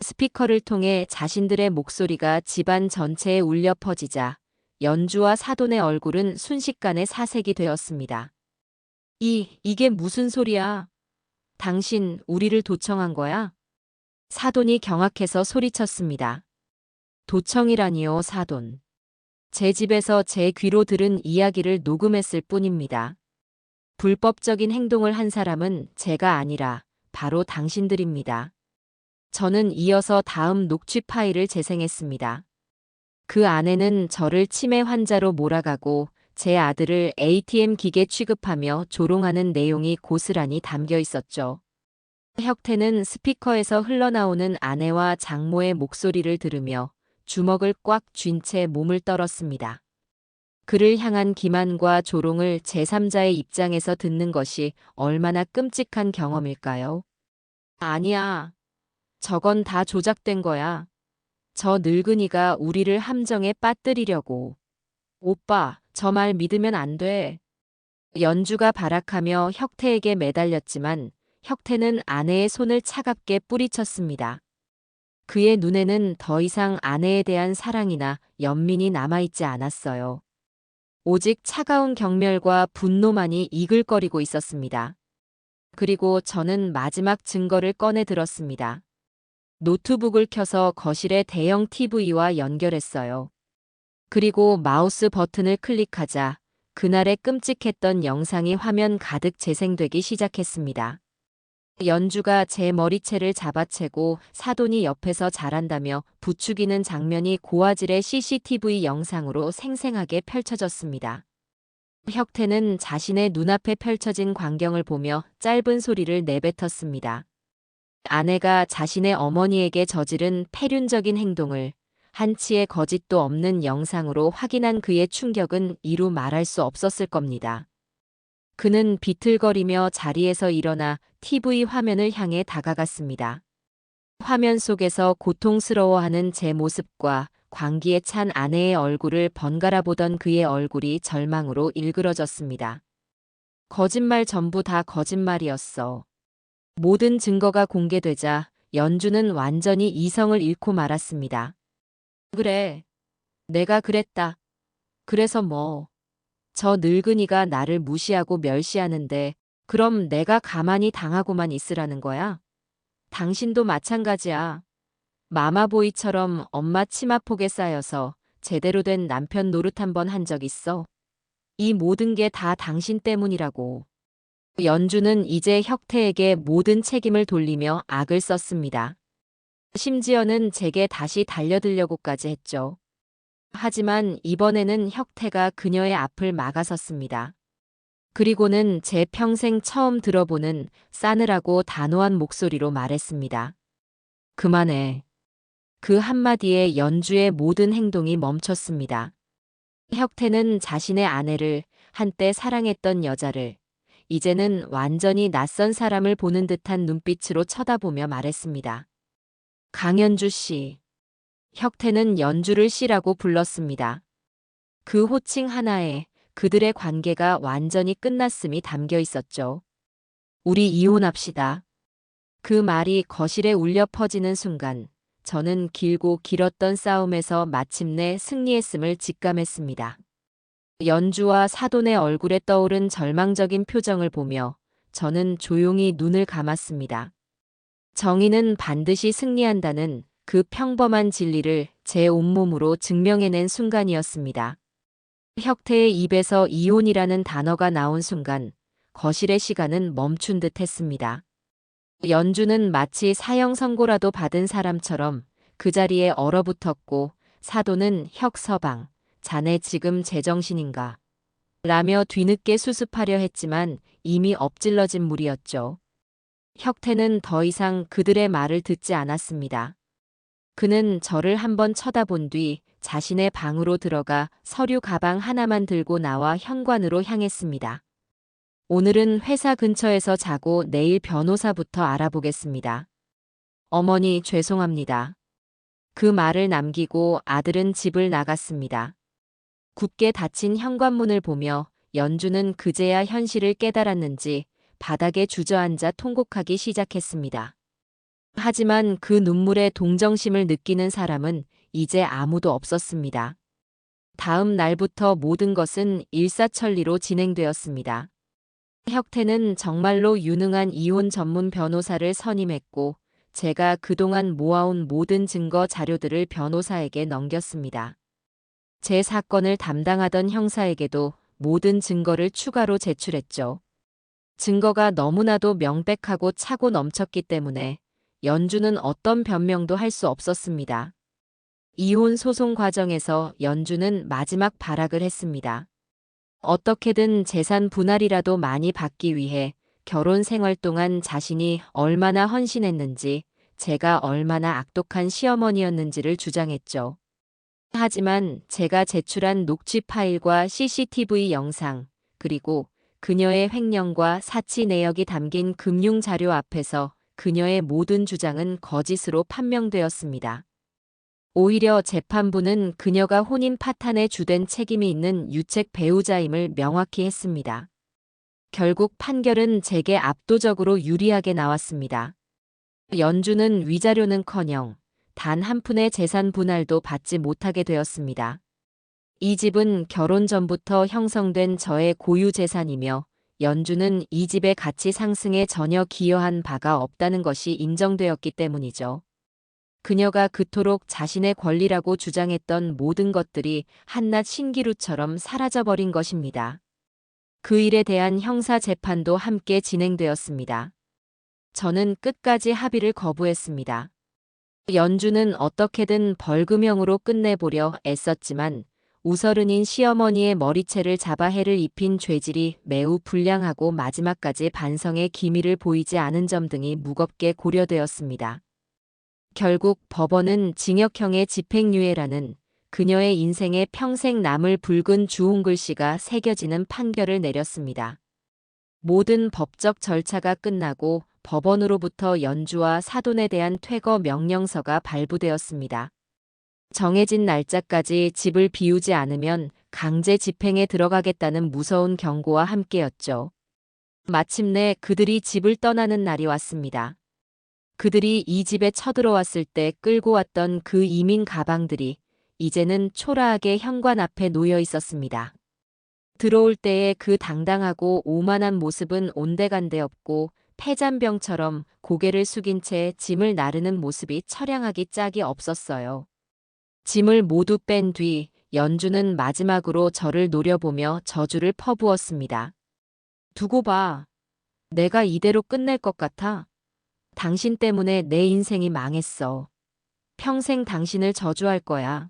스피커를 통해 자신들의 목소리가 집안 전체에 울려 퍼지자 연주와 사돈의 얼굴은 순식간에 사색이 되었습니다. 이게 무슨 소리야? 당신 우리를 도청한 거야? 사돈이 경악해서 소리쳤습니다. 도청이라니요, 사돈. 제 집에서 제 귀로 들은 이야기를 녹음했을 뿐입니다. 불법적인 행동을 한 사람은 제가 아니라 바로 당신들입니다. 저는 이어서 다음 녹취 파일을 재생했습니다. 그 안에는 저를 치매 환자로 몰아가고 제 아들을 ATM 기계 취급하며 조롱하는 내용이 고스란히 담겨 있었죠. 혁태는 스피커에서 흘러나오는 아내와 장모의 목소리를 들으며 주먹을 꽉 쥔 채 몸을 떨었습니다. 그를 향한 기만과 조롱을 제3자의 입장에서 듣는 것이 얼마나 끔찍한 경험일까요? 아니야. 저건 다 조작된 거야. 저 늙은이가 우리를 함정에 빠뜨리려고. 오빠, 저 말 믿으면 안 돼. 연주가 발악하며 혁태에게 매달렸지만 혁태는 아내의 손을 차갑게 뿌리쳤습니다. 그의 눈에는 더 이상 아내에 대한 사랑이나 연민이 남아있지 않았어요. 오직 차가운 경멸과 분노만이 이글거리고 있었습니다. 그리고 저는 마지막 증거를 꺼내 들었습니다. 노트북을 켜서 거실의 대형 TV와 연결했어요. 그리고 마우스 버튼을 클릭하자 그날의 끔찍했던 영상이 화면 가득 재생되기 시작했습니다. 연주가 제 머리채를 잡아채고 사돈이 옆에서 잘한다며 부추기는 장면이 고화질의 CCTV 영상으로 생생하게 펼쳐졌습니다. 혁태는 자신의 눈앞에 펼쳐진 광경을 보며 짧은 소리를 내뱉었습니다. 아내가 자신의 어머니에게 저지른 패륜적인 행동을 한치의 거짓도 없는 영상으로 확인한 그의 충격은 이루 말할 수 없었을 겁니다. 그는 비틀거리며 자리에서 일어나 TV 화면을 향해 다가갔습니다. 화면 속에서 고통스러워하는 제 모습과 광기에 찬 아내의 얼굴을 번갈아 보던 그의 얼굴이 절망으로 일그러졌습니다. 거짓말 전부 다 거짓말이었어. 모든 증거가 공개되자 연주는 완전히 이성을 잃고 말았습니다. 그래, 내가 그랬다. 그래서 뭐? 저 늙은이가 나를 무시하고 멸시하는데 그럼 내가 가만히 당하고만 있으라는 거야? 당신도 마찬가지야. 마마보이처럼 엄마 치마폭에 쌓여서 제대로 된 남편 노릇 한 번 한 적 있어? 이 모든 게 다 당신 때문이라고. 연주는 이제 혁태에게 모든 책임을 돌리며 악을 썼습니다. 심지어는 제게 다시 달려들려고까지 했죠. 하지만 이번에는 혁태가 그녀의 앞을 막아섰습니다. 그리고는 제 평생 처음 들어보는 싸늘하고 단호한 목소리로 말했습니다. 그만해. 그 한마디에 연주의 모든 행동이 멈췄습니다. 혁태는 자신의 아내를, 한때 사랑했던 여자를, 이제는 완전히 낯선 사람을 보는 듯한 눈빛으로 쳐다보며 말했습니다. 강연주 씨. 혁태는 연주를 씨라고 불렀습니다. 그 호칭 하나에 그들의 관계가 완전히 끝났음이 담겨 있었죠. 우리 이혼합시다. 그 말이 거실에 울려 퍼지는 순간 저는 길고 길었던 싸움에서 마침내 승리했음을 직감했습니다. 연주와 사돈의 얼굴에 떠오른 절망적인 표정을 보며 저는 조용히 눈을 감았습니다. 정의는 반드시 승리한다는 그 평범한 진리를 제 온몸으로 증명해낸 순간이었습니다. 혁태의 입에서 이혼이라는 단어가 나온 순간 거실의 시간은 멈춘 듯 했습니다. 연주는 마치 사형 선고라도 받은 사람처럼 그 자리에 얼어붙었고 사돈은 혁서방, 자네 지금 제정신인가? 라며 뒤늦게 수습하려 했지만 이미 엎질러진 물이었죠. 혁태는 더 이상 그들의 말을 듣지 않았습니다. 그는 저를 한번 쳐다본 뒤 자신의 방으로 들어가 서류 가방 하나만 들고 나와 현관으로 향했습니다. 오늘은 회사 근처에서 자고 내일 변호사부터 알아보겠습니다. 어머니 죄송합니다. 그 말을 남기고 아들은 집을 나갔습니다. 굳게 닫힌 현관문을 보며 연주는 그제야 현실을 깨달았는지 바닥에 주저앉아 통곡하기 시작했습니다. 하지만 그 눈물에 동정심을 느끼는 사람은 이제 아무도 없었습니다. 다음 날부터 모든 것은 일사천리로 진행되었습니다. 혁태는 정말로 유능한 이혼 전문 변호사를 선임했고 제가 그동안 모아온 모든 증거 자료들을 변호사에게 넘겼습니다. 제 사건을 담당하던 형사에게도 모든 증거를 추가로 제출했죠. 증거가 너무나도 명백하고 차고 넘쳤기 때문에 연주는 어떤 변명도 할 수 없었습니다. 이혼 소송 과정에서 연주는 마지막 발악을 했습니다. 어떻게든 재산 분할이라도 많이 받기 위해 결혼 생활 동안 자신이 얼마나 헌신했는지, 제가 얼마나 악독한 시어머니였는지를 주장했죠. 하지만 제가 제출한 녹취 파일과 CCTV 영상, 그리고 그녀의 횡령과 사치 내역이 담긴 금융 자료 앞에서 그녀의 모든 주장은 거짓으로 판명되었습니다. 오히려 재판부는 그녀가 혼인 파탄에 주된 책임이 있는 유책 배우자임을 명확히 했습니다. 결국 판결은 제게 압도적으로 유리하게 나왔습니다. 연주는 위자료는커녕 단 한 푼의 재산 분할도 받지 못하게 되었습니다. 이 집은 결혼 전부터 형성된 저의 고유 재산이며 연주는 이 집의 가치 상승에 전혀 기여한 바가 없다는 것이 인정되었기 때문이죠. 그녀가 그토록 자신의 권리라고 주장했던 모든 것들이 한낱 신기루처럼 사라져버린 것입니다. 그 일에 대한 형사 재판도 함께 진행되었습니다. 저는 끝까지 합의를 거부했습니다. 연주는 어떻게든 벌금형으로 끝내보려 애썼지만 우서른인 시어머니의 머리채를 잡아 해를 입힌 죄질이 매우 불량하고 마지막까지 반성의 기미를 보이지 않은 점 등이 무겁게 고려되었습니다. 결국 법원은 징역형의 집행유예라는 그녀의 인생에 평생 남을 붉은 주홍글씨가 새겨지는 판결을 내렸습니다. 모든 법적 절차가 끝나고 법원으로부터 연주와 사돈에 대한 퇴거 명령서가 발부되었습니다. 정해진 날짜까지 집을 비우지 않으면 강제 집행에 들어가겠다는 무서운 경고와 함께였죠. 마침내 그들이 집을 떠나는 날이 왔습니다. 그들이 이 집에 쳐들어왔을 때 끌고 왔던 그 이민 가방들이 이제는 초라하게 현관 앞에 놓여 있었습니다. 들어올 때의 그 당당하고 오만한 모습은 온데간데 없고 폐잔병처럼 고개를 숙인 채 짐을 나르는 모습이 처량하기 짝이 없었어요. 짐을 모두 뺀 뒤 연주는 마지막으로 저를 노려보며 저주를 퍼부었습니다. 두고 봐. 내가 이대로 끝낼 것 같아. 당신 때문에 내 인생이 망했어. 평생 당신을 저주할 거야.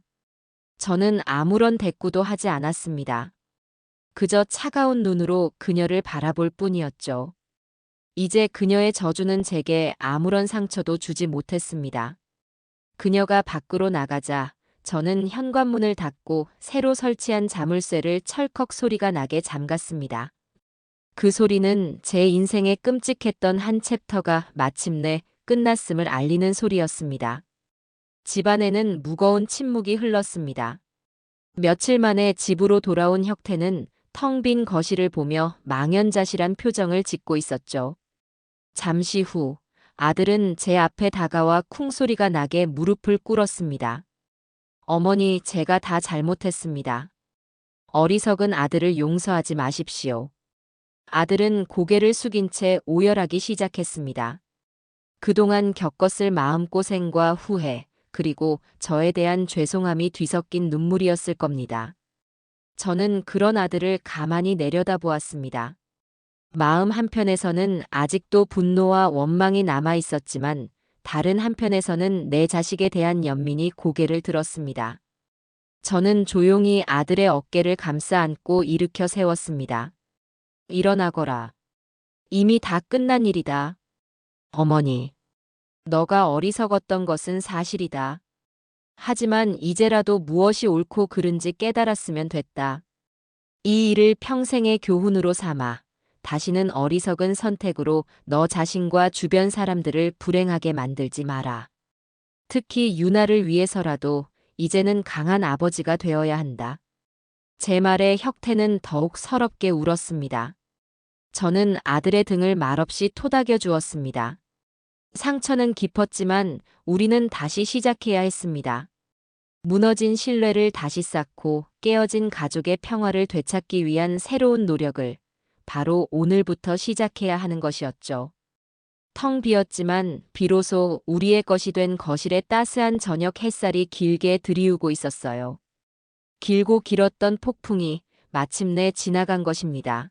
저는 아무런 대꾸도 하지 않았습니다. 그저 차가운 눈으로 그녀를 바라볼 뿐이었죠. 이제 그녀의 저주는 제게 아무런 상처도 주지 못했습니다. 그녀가 밖으로 나가자 저는 현관문을 닫고 새로 설치한 자물쇠를 철컥 소리가 나게 잠갔습니다. 그 소리는 제 인생에 끔찍했던 한 챕터가 마침내 끝났음을 알리는 소리였습니다. 집안에는 무거운 침묵이 흘렀습니다. 며칠 만에 집으로 돌아온 혁태는 텅 빈 거실을 보며 망연자실한 표정을 짓고 있었죠. 잠시 후 아들은 제 앞에 다가와 쿵소리가 나게 무릎을 꿇었습니다. 어머니, 제가 다 잘못했습니다. 어리석은 아들을 용서하지 마십시오. 아들은 고개를 숙인 채 오열하기 시작했습니다. 그동안 겪었을 마음고생과 후회, 그리고 저에 대한 죄송함이 뒤섞인 눈물이었을 겁니다. 저는 그런 아들을 가만히 내려다보았습니다. 마음 한편에서는 아직도 분노와 원망이 남아 있었지만 다른 한편에서는 내 자식에 대한 연민이 고개를 들었습니다. 저는 조용히 아들의 어깨를 감싸 안고 일으켜 세웠습니다. 일어나거라. 이미 다 끝난 일이다. 어머니, 너가 어리석었던 것은 사실이다. 하지만 이제라도 무엇이 옳고 그른지 깨달았으면 됐다. 이 일을 평생의 교훈으로 삼아 다시는 어리석은 선택으로 너 자신과 주변 사람들을 불행하게 만들지 마라. 특히 유나를 위해서라도 이제는 강한 아버지가 되어야 한다. 제 말에 혁태는 더욱 서럽게 울었습니다. 저는 아들의 등을 말없이 토닥여 주었습니다. 상처는 깊었지만 우리는 다시 시작해야 했습니다. 무너진 신뢰를 다시 쌓고 깨어진 가족의 평화를 되찾기 위한 새로운 노력을 바로 오늘부터 시작해야 하는 것이었죠. 텅 비었지만 비로소 우리의 것이 된 거실에 따스한 저녁 햇살이 길게 들이우고 있었어요. 길고 길었던 폭풍이 마침내 지나간 것입니다.